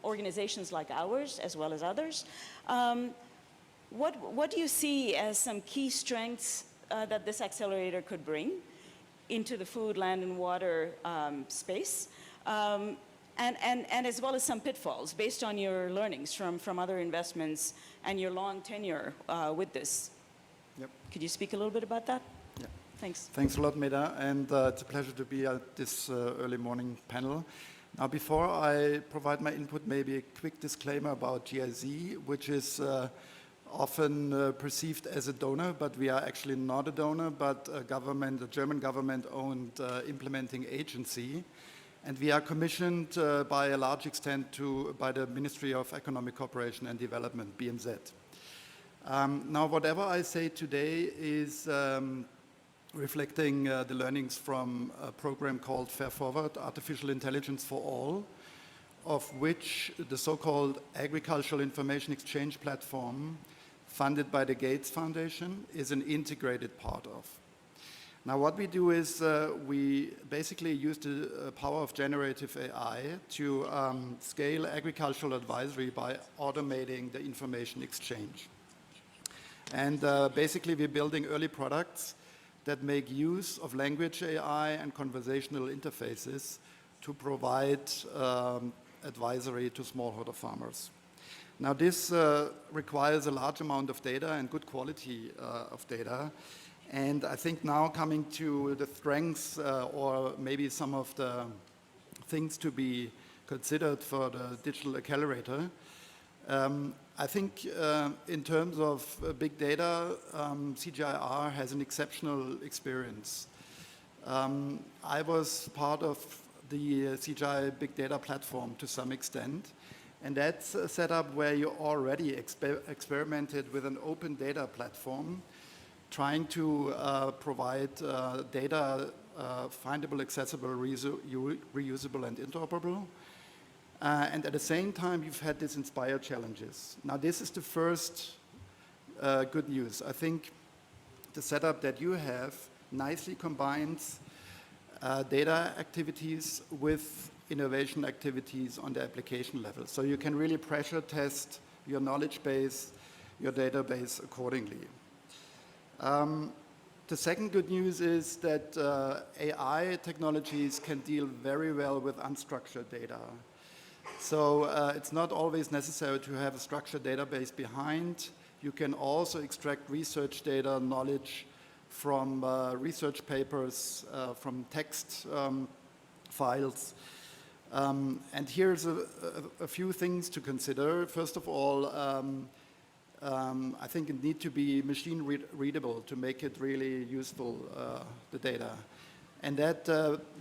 organizations like ours as well as others. What do you see as some key strengths that this accelerator could bring into the food, land, and water space? And as well as some pitfalls based on your learnings from other investments and your long tenure with this. Yep. Could you speak a little bit about that? Yeah. Thanks. Thanks a lot, Meda, and it's a pleasure to be at this early morning panel. Now, before I provide my input, maybe a quick disclaimer about GIZ, which is often perceived as a donor, but we are actually not a donor, but a German government-owned implementing agency. And we are commissioned by a large extent by the Ministry of Economic Cooperation and Development, BMZ. Now, whatever I say today is reflecting the learnings from a program called Fair Forward, Artificial Intelligence for All, of which the so-called Agricultural Information Exchange Platform, funded by the Gates Foundation, is an integrated part of. Now, what we do is we basically use the power of generative AI to scale agricultural advisory by automating the information exchange. And basically, we're building early products that make use of language AI and conversational interfaces to provide advisory to smallholder farmers. Now, this requires a large amount of data and good quality of data. And I think now coming to the strengths or maybe some of the things to be considered for the digital accelerator, I think in terms of big data, CGIAR has an exceptional experience. I was part of the CGI Big Data platform to some extent, and that's a setup where you already experimented with an open data platform, trying to provide data findable, accessible, reusable, and interoperable. And at the same time, you've had these inspired challenges. Now, this is the first good news. I think the setup that you have nicely combines data activities with innovation activities on the application level. So you can really pressure test your knowledge base, your database accordingly. The second good news is that AI technologies can deal very well with unstructured data. So it's not always necessary to have a structured database behind. You can also extract research data, knowledge from research papers, from text files. And here's a few things to consider. First of all, I think it needs to be machine readable to make it really useful, the data. And that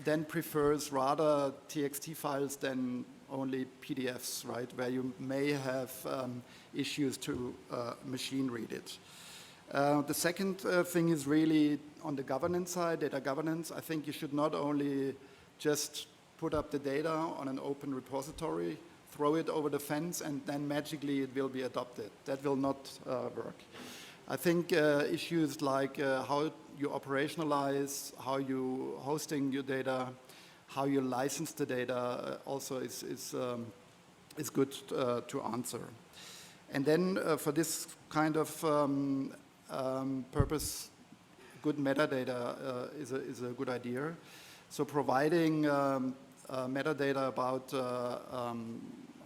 then prefers rather TXT files than only PDFs, right, where you may have issues to machine read it. The second thing is really on the governance side, data governance. I think you should not only just put up the data on an open repository, throw it over the fence, and then magically it will be adopted. That will not work. I think issues like how you operationalize, how you hosting your data, how you license the data also is good to answer. And then for this kind of purpose, good metadata is a good idea. So providing metadata about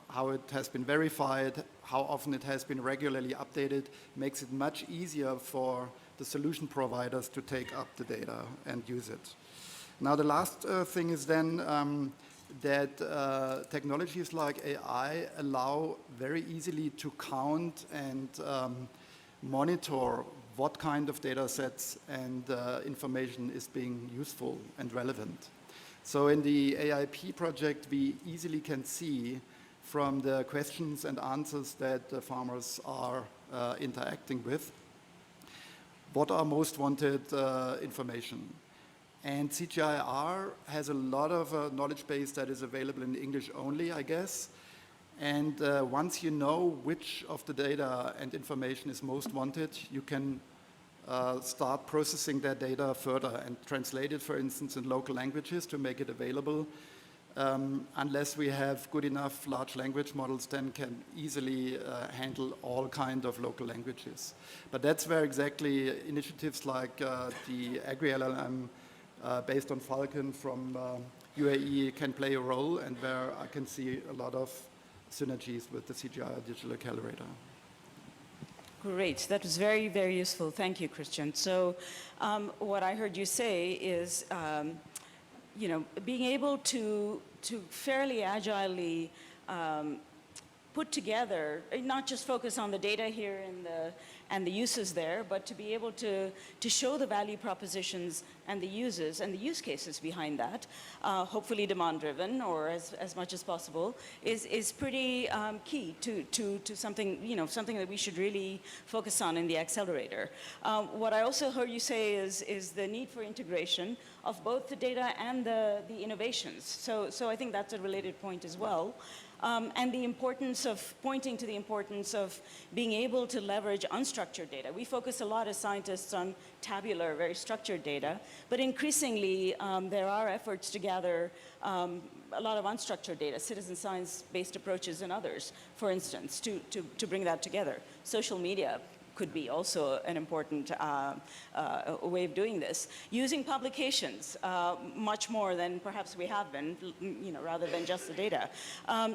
how it has been verified, how often it has been regularly updated, makes it much easier for the solution providers to take up the data and use it. Now the last thing is then that technologies like AI allow very easily to count and monitor what kind of data sets and information is being useful and relevant. So in the AIP project, we easily can see from the questions and answers that the farmers are interacting with what are most wanted information. And CGIAR has a lot of knowledge base that is available in English only, I guess. And once you know which of the data and information is most wanted, you can start processing that data further and translate it, for instance, in local languages to make it available. Unless we have good enough large language models, then can easily handle all kinds of local languages. But that's where exactly initiatives like the Agri-LLM based on Falcon from UAE can play a role, and where I can see a lot of synergies with the CGIAR Digital Accelerator. Great, that was very, very useful. Thank you, Christian. So what I heard you say is, you know, being able to fairly agilely put together, not just focus on the data here and the uses there, but to be able to show the value propositions and the uses and the use cases behind that, hopefully demand-driven or as much as possible, is pretty key to something, you know, something that we should really focus on in the accelerator. What I also heard you say is the need for integration of both the data and the innovations. So I think that's a related point as well. And the importance of pointing to the importance of being able to leverage unstructured data. We focus a lot as scientists on tabular, very structured data, but increasingly there are efforts to gather a lot of unstructured data, citizen science-based approaches and others, for instance, to bring that together. Social media could be also an important way of doing this. Using publications much more than perhaps we have been, you know, rather than just the data.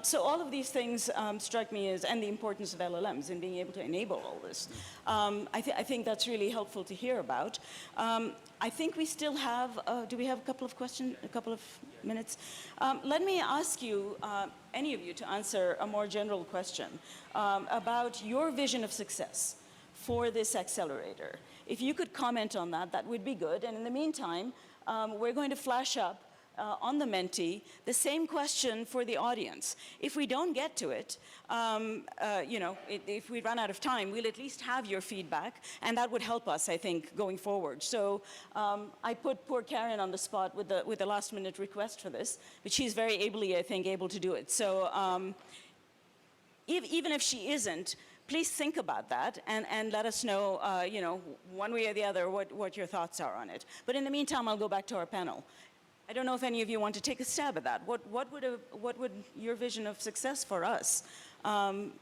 So all of these things strike me as, and the importance of LLMs in being able to enable all this. I think that's really helpful to hear about. I think we still have, do we have a couple of questions, a couple of minutes? Let me ask you, any of you, to answer a more general question about your vision of success for this accelerator. If you could comment on that, that would be good. And in the meantime, we're going to flash up on the Menti the same question for the audience. If we don't get to it, you know, if we run out of time, we'll at least have your feedback, and that would help us, I think, going forward. So I put poor Karen on the spot with the last-minute request for this, but she's very ably, I think, able to do it. So even if she isn't, please think about that and let us know, you know, one way or the other, what your thoughts are on it. But in the meantime, I'll go back to our panel. I don't know if any of you want to take a stab at that. What would your vision of success for us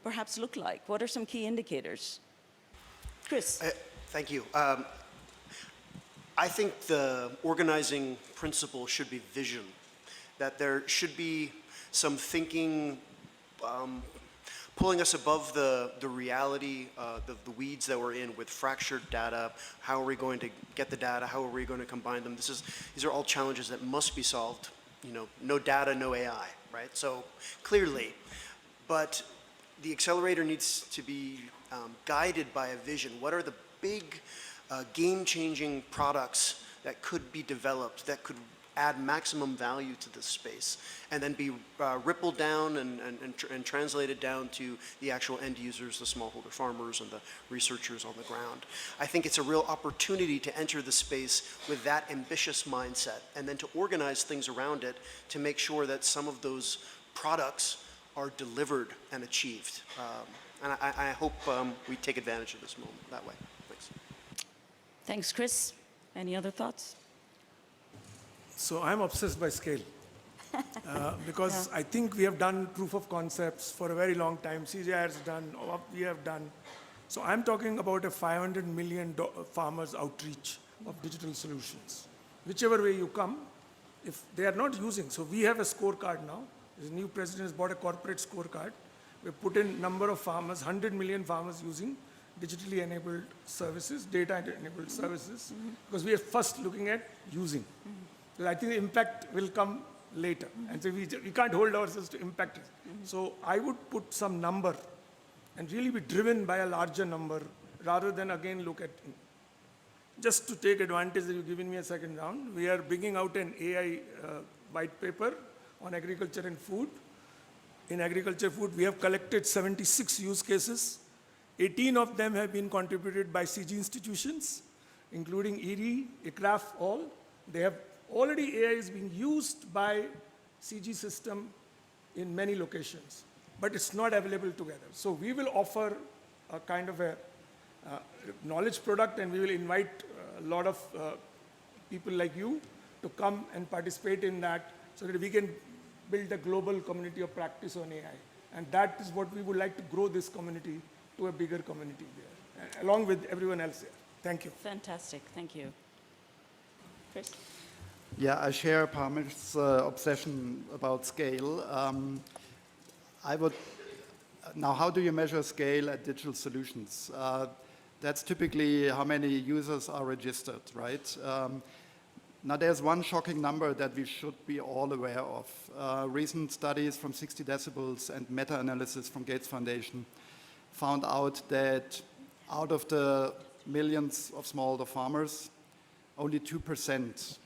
perhaps look like? What are some key indicators? Chris. Thank you. I think the organizing principle should be vision, that there should be some thinking pulling us above the reality, the weeds that we're in with fractured data. How are we going to get the data? How are we going to combine them? These are all challenges that must be solved. You know, no data, no AI, right? So clearly, but the accelerator needs to be guided by a vision. What are the big game-changing products that could be developed, that could add maximum value to this space, and then be rippled down and translated down to the actual end users, the smallholder farmers and the researchers on the ground. I think it's a real opportunity to enter the space with that ambitious mindset, and then to organize things around it to make sure that some of those products are delivered and achieved. And I hope we take advantage of this moment that way. Thanks. Thanks, Chris. Any other thoughts? So I'm obsessed by scale. Because I think we have done proof of concepts for a very long time. CGIAR has done, we have done. So I'm talking about a $500 million farmers outreach of digital solutions. Whichever way you come, if they are not using, so we have a scorecard now. The new president has bought a corporate scorecard. We put in number of farmers, 100 million farmers using digitally enabled services, data-enabled services, because we are first looking at using. I think the impact will come later. And so we can't hold ourselves to impact. So I would put some number and really be driven by a larger number rather than again look at, just to take advantage that you've given me a second round, we are bringing out an AI white paper on agriculture and food. In agriculture food, we have collected 76 use cases. 18 of them have been contributed by CG institutions, including ERI, ICRAF, all. They have already AI is being used by CG system in many locations, but it's not available together. So we will offer a kind of a knowledge product, and we will invite a lot of people like you to come and participate in that so that we can build a global community of practice on AI. And that is what we would like to grow this community to a bigger community there, along with everyone else there. Thank you. Fantastic. Thank you. Chris? Yeah, I share Parmir's obsession about scale. Now, how do you measure scale at digital solutions? That's typically how many users are registered, right? Now, there's one shocking number that we should be all aware of. Recent studies from 60 Decibels and meta-analysis from Gates Foundation found out that out of the millions of smallholder farmers, only 2%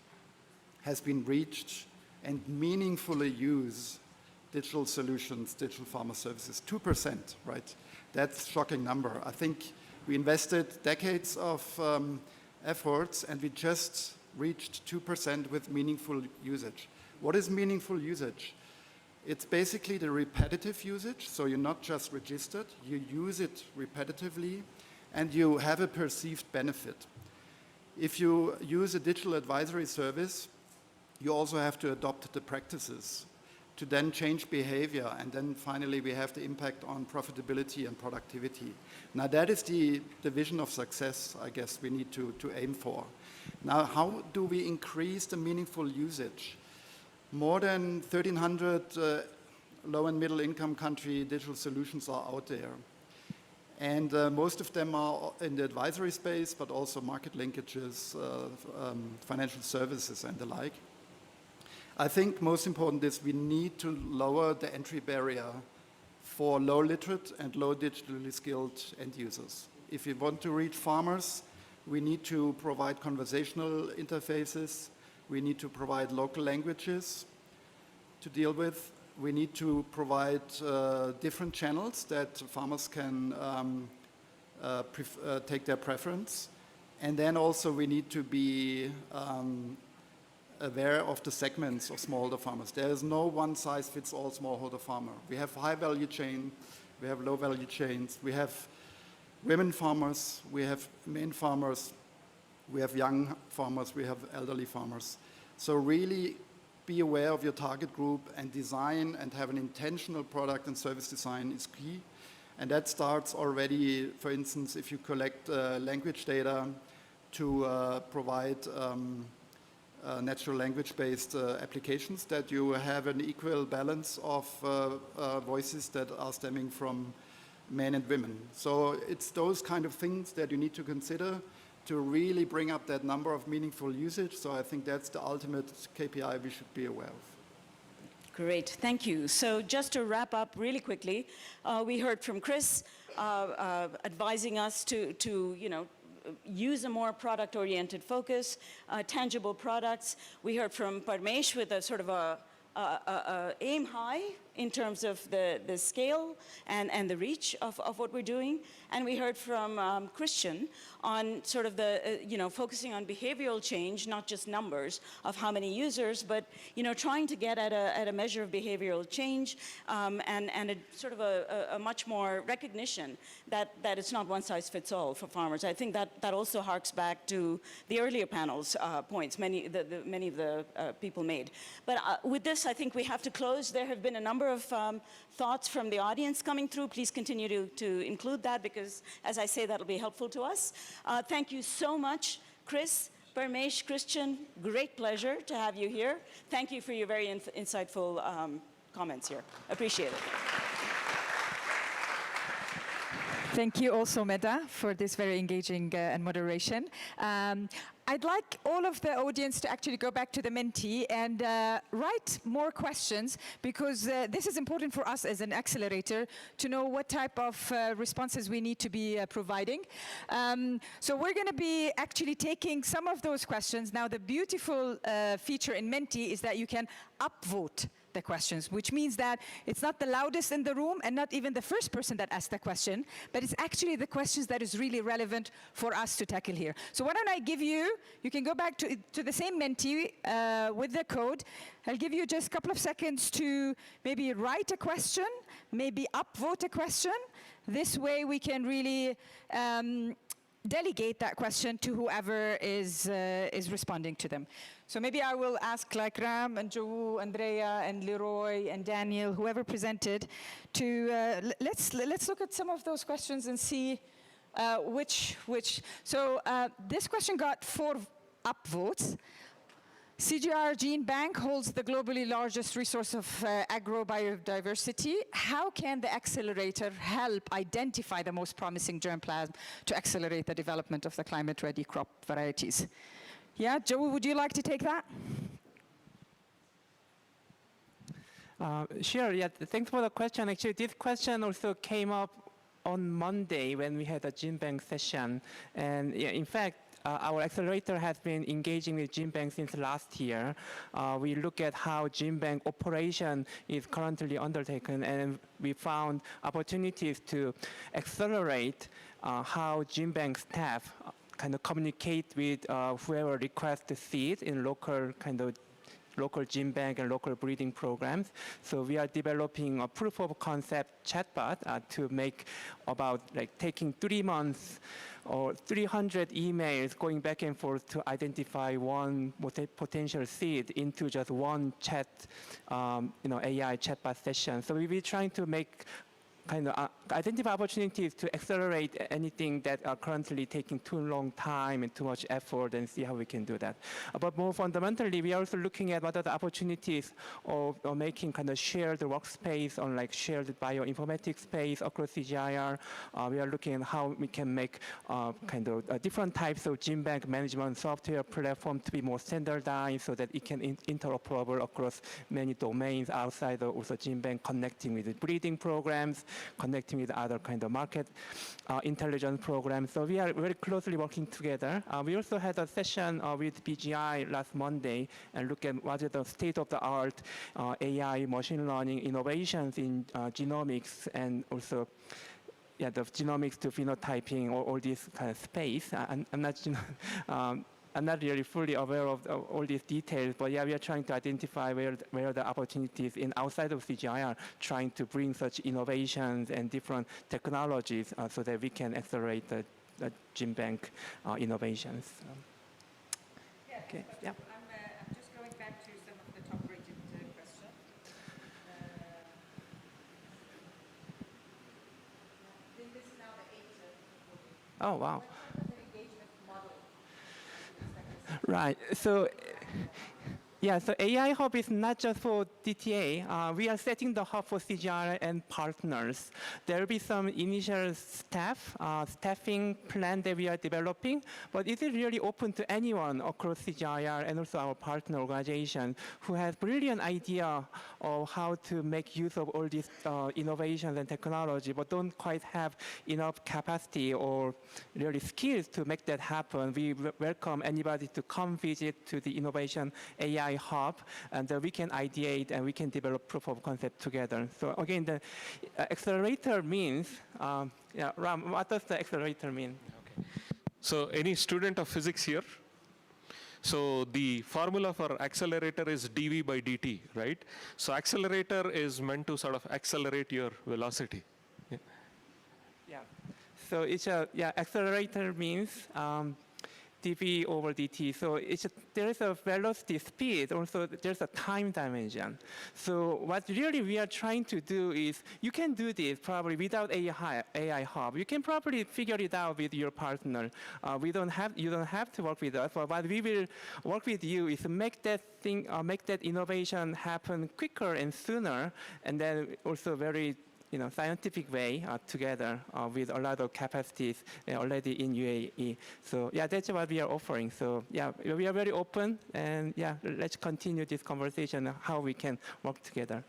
has been reached and meaningfully use digital solutions, digital farmer services. 2%, right? That's a shocking number. I think we invested decades of efforts, and we just reached 2% with meaningful usage. What is meaningful usage? It's basically the repetitive usage, so you're not just registered, you use it repetitively, and you have a perceived benefit. If you use a digital advisory service, you also have to adopt the practices to then change behavior, and then finally we have the impact on profitability and productivity. Now that is the vision of success, I guess, we need to aim for. Now, how do we increase the meaningful usage? More than 1,300 low and middle income country digital solutions are out there. And most of them are in the advisory space, but also market linkages, financial services and the like. I think most important is we need to lower the entry barrier for low literate and low digitally skilled end users. If we want to reach farmers, we need to provide conversational interfaces. We need to provide local languages to deal with. We need to provide different channels that farmers can take their preference. And then also we need to be aware of the segments of smallholder farmers. There is no one-size-fits-all smallholder farmer. We have high value chain, we have low value chains, we have women farmers, we have men farmers, we have young farmers, we have elderly farmers. So really be aware of your target group and design and have an intentional product and service design is key. And that starts already, for instance, if you collect language data to provide natural language-based applications, that you have an equal balance of voices that are stemming from men and women. So it's those kind of things that you need to consider to really bring up that number of meaningful usage. So I think that's the ultimate KPI we should be aware of. Great, thank you. So just to wrap up really quickly, we heard from Chris advising us to use a more product-oriented focus, tangible products. We heard from Parmesh with a sort of a aim high in terms of the scale and the reach of what we're doing. And we heard from Christian on sort of the, focusing on behavioral change, not just numbers of how many users, but, trying to get at a measure of behavioral change and a sort of a much more recognition that it's not one size fits all for farmers. I think that also harks back to the earlier panel's points, many of the people made. But with this, I think we have to close. There have been a number of thoughts from the audience coming through. Please continue to include that because, as I say, that'll be helpful to us. Thank you so much, Chris, Parmesh, Christian. Great pleasure to have you here. Thank you for your very insightful comments here. Appreciate it. Thank you also, Meda, for this very engaging and moderation. I'd like all of the audience to actually go back to the Menti and write more questions because this is important for us as an accelerator to know what type of responses we need to be providing. So we're going to be actually taking some of those questions. Now, the beautiful feature in Menti is that you can upvote the questions, which means that it's not the loudest in the room and not even the first person that asked the question, but it's actually the questions that is really relevant for us to tackle here. So why don't I give you can go back to the same Menti with the code. I'll give you just a couple of seconds to maybe write a question, maybe upvote a question. This way we can really delegate that question to whoever is responding to them. So maybe I will ask like Ram and Joe, Andrea and Leroy and Daniel, whoever presented, to let's look at some of those questions and see which. So this question got 4 upvotes. CGIAR Gene Bank holds the globally largest resource of agro-biodiversity. How can the accelerator help identify the most promising germplasm to accelerate the development of the climate-ready crop varieties? Yeah, Joe, would you like to take that? Sure, yeah, thanks for the question. Actually, this question also came up on Monday when we had a gene bank session. And yeah, in fact, our accelerator has been engaging with gene bank since last year. We look at how gene bank operation is currently undertaken, and we found opportunities to accelerate how gene bank staff kind of communicate with whoever requests the seed in local gene bank and local breeding programs. So we are developing a proof of concept chatbot to make about taking 3 months or 300 emails going back and forth to identify one potential seed into just one chat, AI chatbot session. So we'll be trying to make identify opportunities to accelerate anything that are currently taking too long time and too much effort, and see how we can do that. But more fundamentally, we are also looking at what are the opportunities of making shared workspace on shared bioinformatics space across CGIAR. We are looking at how we can make different types of gene bank management software platform to be more standardized so that it can interoperable across many domains outside of also gene bank, connecting with the breeding programs, connecting with other market intelligence programs. So we are very closely working together. We also had a session with BGI last Monday and look at what is the state-of-the-art AI machine learning innovations in genomics, and also the genomics to phenotyping, all this kind of space. I'm not really fully aware of all these details, but yeah, we are trying to identify where the opportunities in outside of CGIAR, trying to bring such innovations and different technologies so that we can accelerate the gene bank innovations. Okay. Yeah. I'm just going back to some of the top-rated questions. I think this is now the 8th. Oh, wow. Right. So Yeah, so AI Hub is not just for DTA. We are setting the hub for CGIAR and partners. There will be some initial staffing plan that we are developing, but it is really open to anyone across CGIAR and also our partner organization who has brilliant idea of how to make use of all these innovations and technology, but don't quite have enough capacity or really skills to make that happen. We welcome anybody to come visit to the Innovation AI Hub, and we can ideate and we can develop proof of concept together. So again, the accelerator means, yeah, Ram, what does the accelerator mean? Okay. So any student of physics here? So the formula for accelerator is dv by dt, right? So accelerator is meant to sort of accelerate your velocity. Yeah. Yeah. So it's a, yeah, accelerator means dv over dt. So there is a velocity speed, also there's a time dimension. So what really we are trying to do is, you can do this probably without AI Hub. You can probably figure it out with your partner. You don't have to work with us, but what we will work with you is make that innovation happen quicker and sooner, and then also very scientific way together with a lot of capacities already in UAE. So yeah, that's what we are offering. So yeah, we are very open, and yeah, let's continue this conversation how we can work together.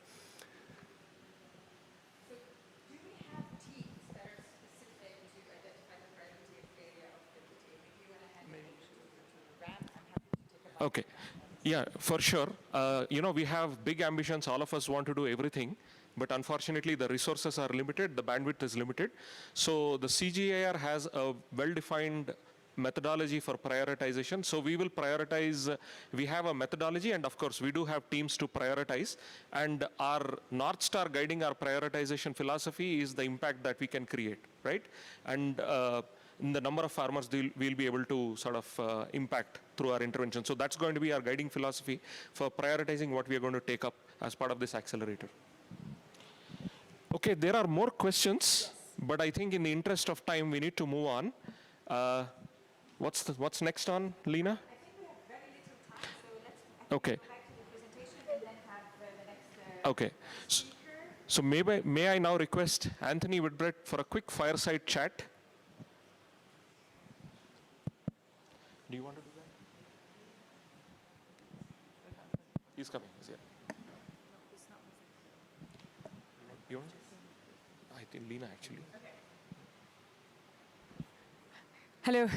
Okay. Yeah, for sure. We have big ambitions. All of us want to do everything. But unfortunately, the resources are limited. The bandwidth is limited. So the CGIAR has a well-defined methodology for prioritization. So we will prioritize. We have a methodology, and of course, we do have teams to prioritize. And our North Star guiding our prioritization philosophy is the impact that we can create, right? And in the number of farmers we'll be able to sort of impact through our intervention. So that's going to be our guiding philosophy for prioritizing what we are going to take up as part of this accelerator. Okay, there are more questions, but I think in the interest of time, we need to move on. What's next on, Lena? I think we have very little time, so let's okay. go back to the presentation and then have the next Okay. So may I now request Anthony Whitbread for a quick fireside chat? Do you want to do that? He's coming. He's here. You want? I think Lena actually. Hello.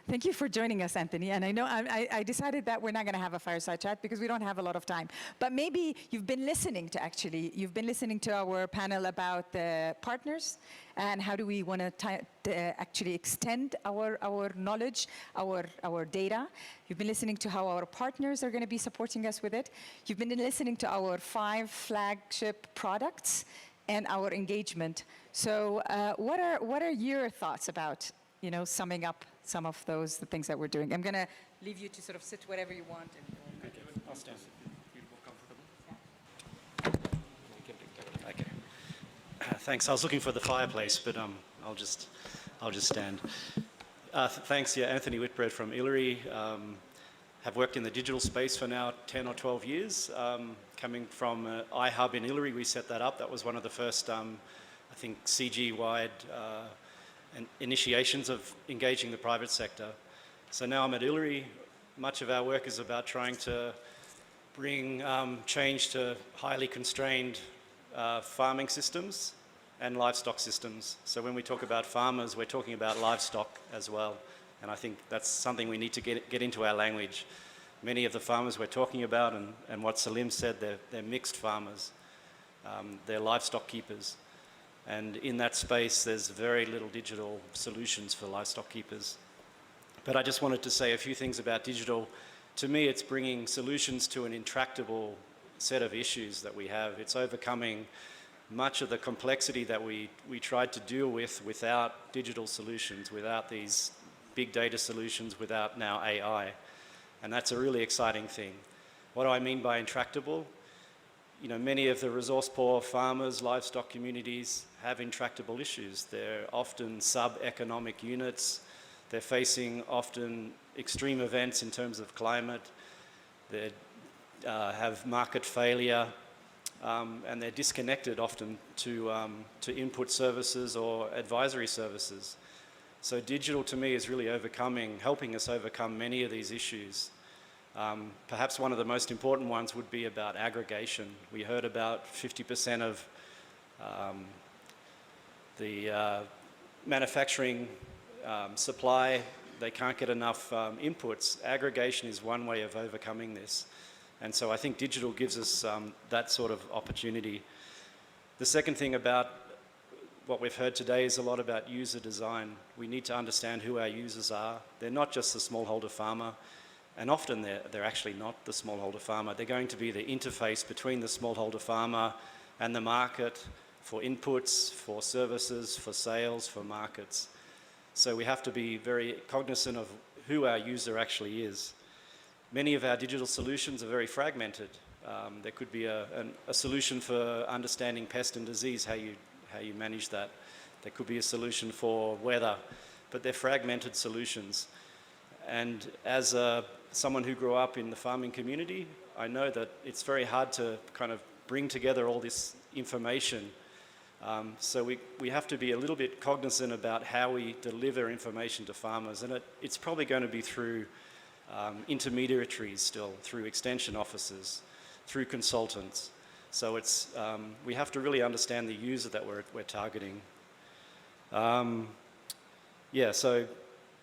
Thank you for joining us, Anthony. And I know I decided that we're not going to have a fireside chat because we don't have a lot of time. But maybe you've been listening to our panel about the partners and how do we want to actually extend our knowledge, our data. You've been listening to how our partners are going to be supporting us with it. You've been listening to our 5 flagship products and our engagement. So what are your thoughts about summing up some of the things that we're doing? I'm going to leave you to sort of sit wherever you want. And I'll stand. Okay. Thanks. I was looking for the fireplace, but I'll just stand. Thanks, yeah, Anthony Whitbread from ILRI. Have worked in the digital space for now 10 or 12 years. Coming from iHub in ILRI, we set that up. That was one of the first, I think, CG-wide initiations of engaging the private sector. So now I'm at ILRI. Much of our work is about trying to bring change to highly constrained farming systems and livestock systems. So when we talk about farmers, we're talking about livestock as well. And I think that's something we need to get into our language. Many of the farmers we're talking about, and what Salim said, they're mixed farmers. They're livestock keepers. And in that space, there's very little digital solutions for livestock keepers. But I just wanted to say a few things about digital. To me, it's bringing solutions to an intractable set of issues that we have. It's overcoming much of the complexity that we tried to deal with without digital solutions, without these big data solutions, without now AI. And that's a really exciting thing. What do I mean by intractable? Many of the resource-poor farmers, livestock communities have intractable issues. They're often sub-economic units. They're facing often extreme events in terms of climate. They have market failure, and they're disconnected often to input services or advisory services. So digital to me is really helping us overcome many of these issues. Perhaps one of the most important ones would be about aggregation. We heard about 50% of the manufacturing supply, they can't get enough inputs. Aggregation is one way of overcoming this. And so I think digital gives us that sort of opportunity. The second thing about what we've heard today is a lot about user design. We need to understand who our users are. They're not just the smallholder farmer, and often they're actually not the smallholder farmer. They're going to be the interface between the smallholder farmer and the market for inputs, for services, for sales, for markets. So we have to be very cognizant of who our user actually is. Many of our digital solutions are very fragmented. There could be a solution for understanding pest and disease, how you manage that. There could be a solution for weather, but they're fragmented solutions. And as someone who grew up in the farming community, I know that it's very hard to kind of bring together all this information. So we have to be a little bit cognizant about how we deliver information to farmers, and it's probably going to be through intermediaries still, through extension officers, through consultants. So we have to really understand the user that we're targeting. Yeah, so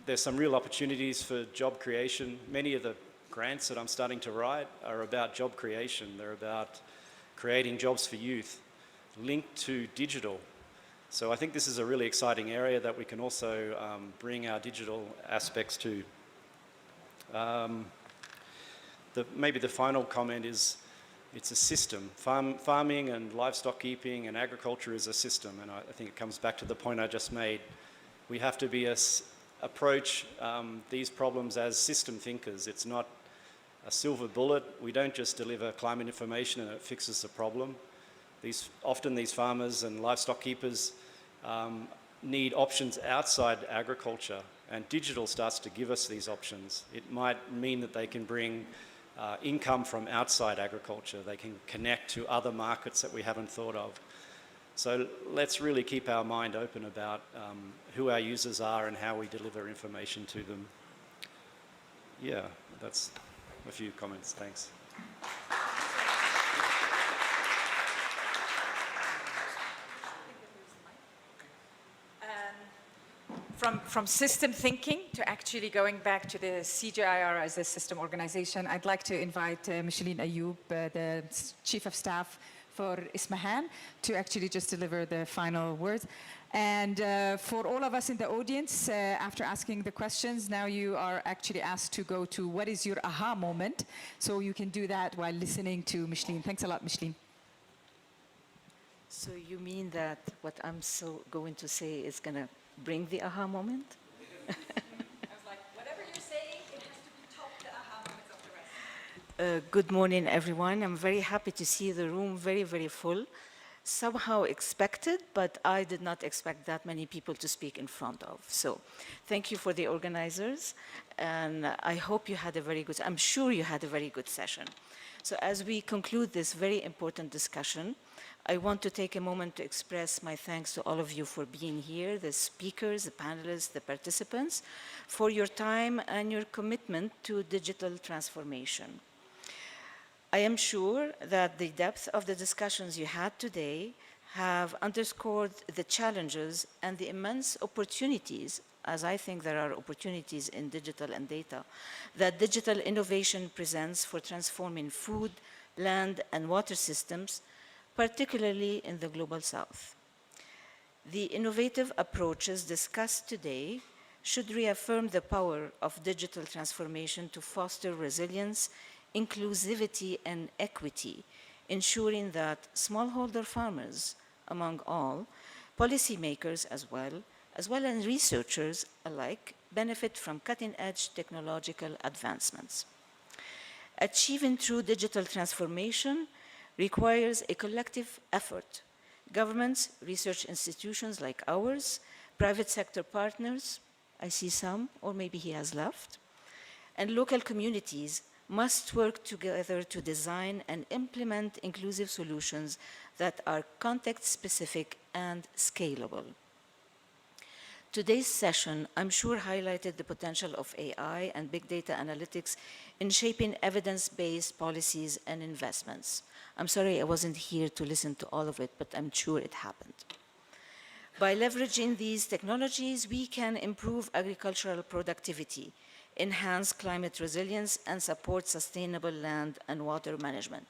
there's some real opportunities for job creation. Many of the grants that I'm starting to write are about job creation. They're about creating jobs for youth, linked to digital. So I think this is a really exciting area that we can also bring our digital aspects to. Maybe the final comment is it's a system. Farming and livestock keeping and agriculture is a system, and I think it comes back to the point I just made. We have to approach these problems as system thinkers. It's not a silver bullet. We don't just deliver climate information and it fixes the problem. Often these farmers and livestock keepers need options outside agriculture, and digital starts to give us these options. It might mean that they can bring income from outside agriculture. They can connect to other markets that we haven't thought of. So let's really keep our mind open about who our users are and how we deliver information to them. Yeah, that's a few comments. Thanks. From system thinking to actually going back to the CGIAR as a system organization, I'd like to invite Micheline Ayoub, the Chief of Staff for Ismahan, to actually just deliver the final words. And for all of us in the audience, after asking the questions, now you are actually asked to go to what is your aha moment. So you can do that while listening to Micheline. Thanks a lot, Micheline. So you mean that what I'm going to say is going to bring the aha moment? I was like, whatever you're saying, it has to be top the aha moments of the rest. Good morning, everyone. I'm very happy to see the room very, very full. Somehow expected, but I did not expect that many people to speak in front of. So thank you for the organizers, and I hope you had a very good, I'm sure you had a very good session. So as we conclude this very important discussion, I want to take a moment to express my thanks to all of you for being here, the speakers, the panelists, the participants, for your time and your commitment to digital transformation. I am sure that the depth of the discussions you had today have underscored the challenges and the immense opportunities, as I think there are opportunities in digital and data, that digital innovation presents for transforming food, land, and water systems, particularly in the Global South. The innovative approaches discussed today should reaffirm the power of digital transformation to foster resilience, inclusivity, and equity, ensuring that smallholder farmers, among all, policymakers as well as researchers alike, benefit from cutting-edge technological advancements. Achieving true digital transformation requires a collective effort. Governments, research institutions like ours, private sector partners, I see some, or maybe he has left, and local communities must work together to design and implement inclusive solutions that are context-specific and scalable. Today's session, I'm sure, highlighted the potential of AI and big data analytics in shaping evidence-based policies and investments. I'm sorry I wasn't here to listen to all of it, but I'm sure it happened. By leveraging these technologies, we can improve agricultural productivity, enhance climate resilience, and support sustainable land and water management.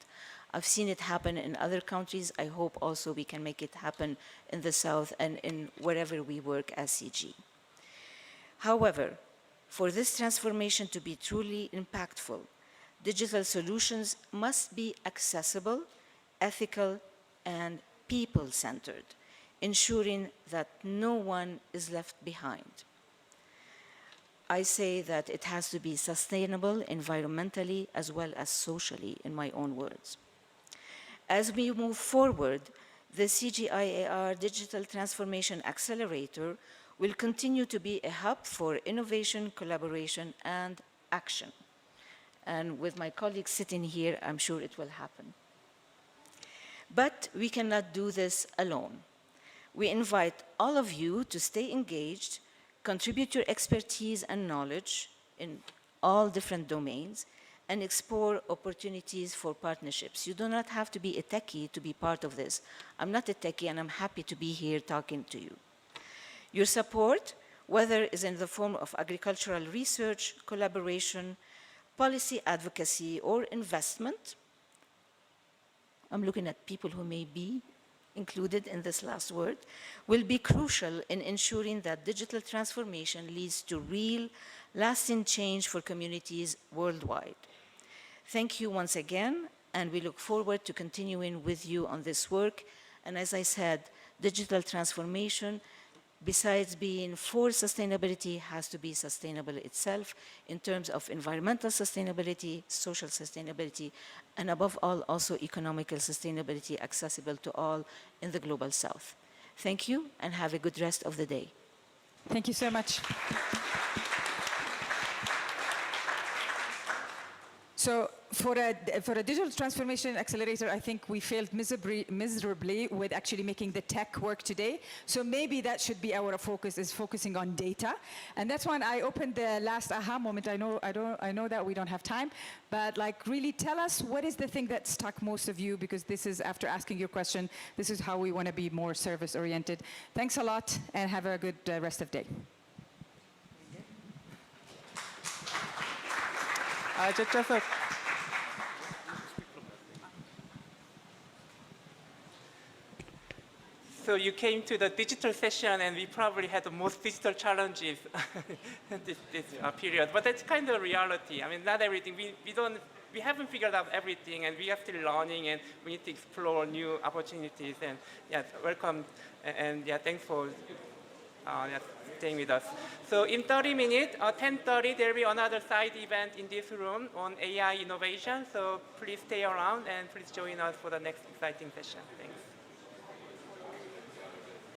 I've seen it happen in other countries. I hope also we can make it happen in the South and in wherever we work as CG. However, for this transformation to be truly impactful, digital solutions must be accessible, ethical, and people-centered, ensuring that no one is left behind. I say that it has to be sustainable environmentally as well as socially, in my own words. As we move forward, the CGIAR Digital Transformation Accelerator will continue to be a hub for innovation, collaboration, and action. And with my colleagues sitting here, I'm sure it will happen. But we cannot do this alone. We invite all of you to stay engaged, contribute your expertise and knowledge in all different domains, and explore opportunities for partnerships. You do not have to be a techie to be part of this. I'm not a techie, and I'm happy to be here talking to you. Your support, whether is in the form of agricultural research, collaboration, policy advocacy, or investment, I'm looking at people who may be included in this last word, will be crucial in ensuring that digital transformation leads to real, lasting change for communities worldwide. Thank you once again, and we look forward to continuing with you on this work. And as I said, digital transformation, besides being for sustainability, has to be sustainable itself in terms of environmental sustainability, social sustainability, and above all, also economical sustainability accessible to all in the Global South. Thank you, and have a good rest of the day. Thank you so much. So for a digital transformation accelerator, I think we failed miserably with actually making the tech work today. So maybe that should be our focus, is focusing on data. And that's when I opened the last aha moment. I know that we don't have time, but like really tell us what is the thing that stuck most of you, because this is, after asking your question, this is how we want to be more service oriented. Thanks a lot, and have a good rest of the day. So you came to the digital session, and we probably had the most digital challenges this period. But that's kind of reality. I mean, not everything. We haven't figured out everything, and we are still learning, and we need to explore new opportunities. And yeah, welcome, and yeah, thanks for staying with us. So in 30 minutes, 10:30, there will be another side event in this room on AI innovation. So please stay around, and please join us for the next exciting session. Thank you.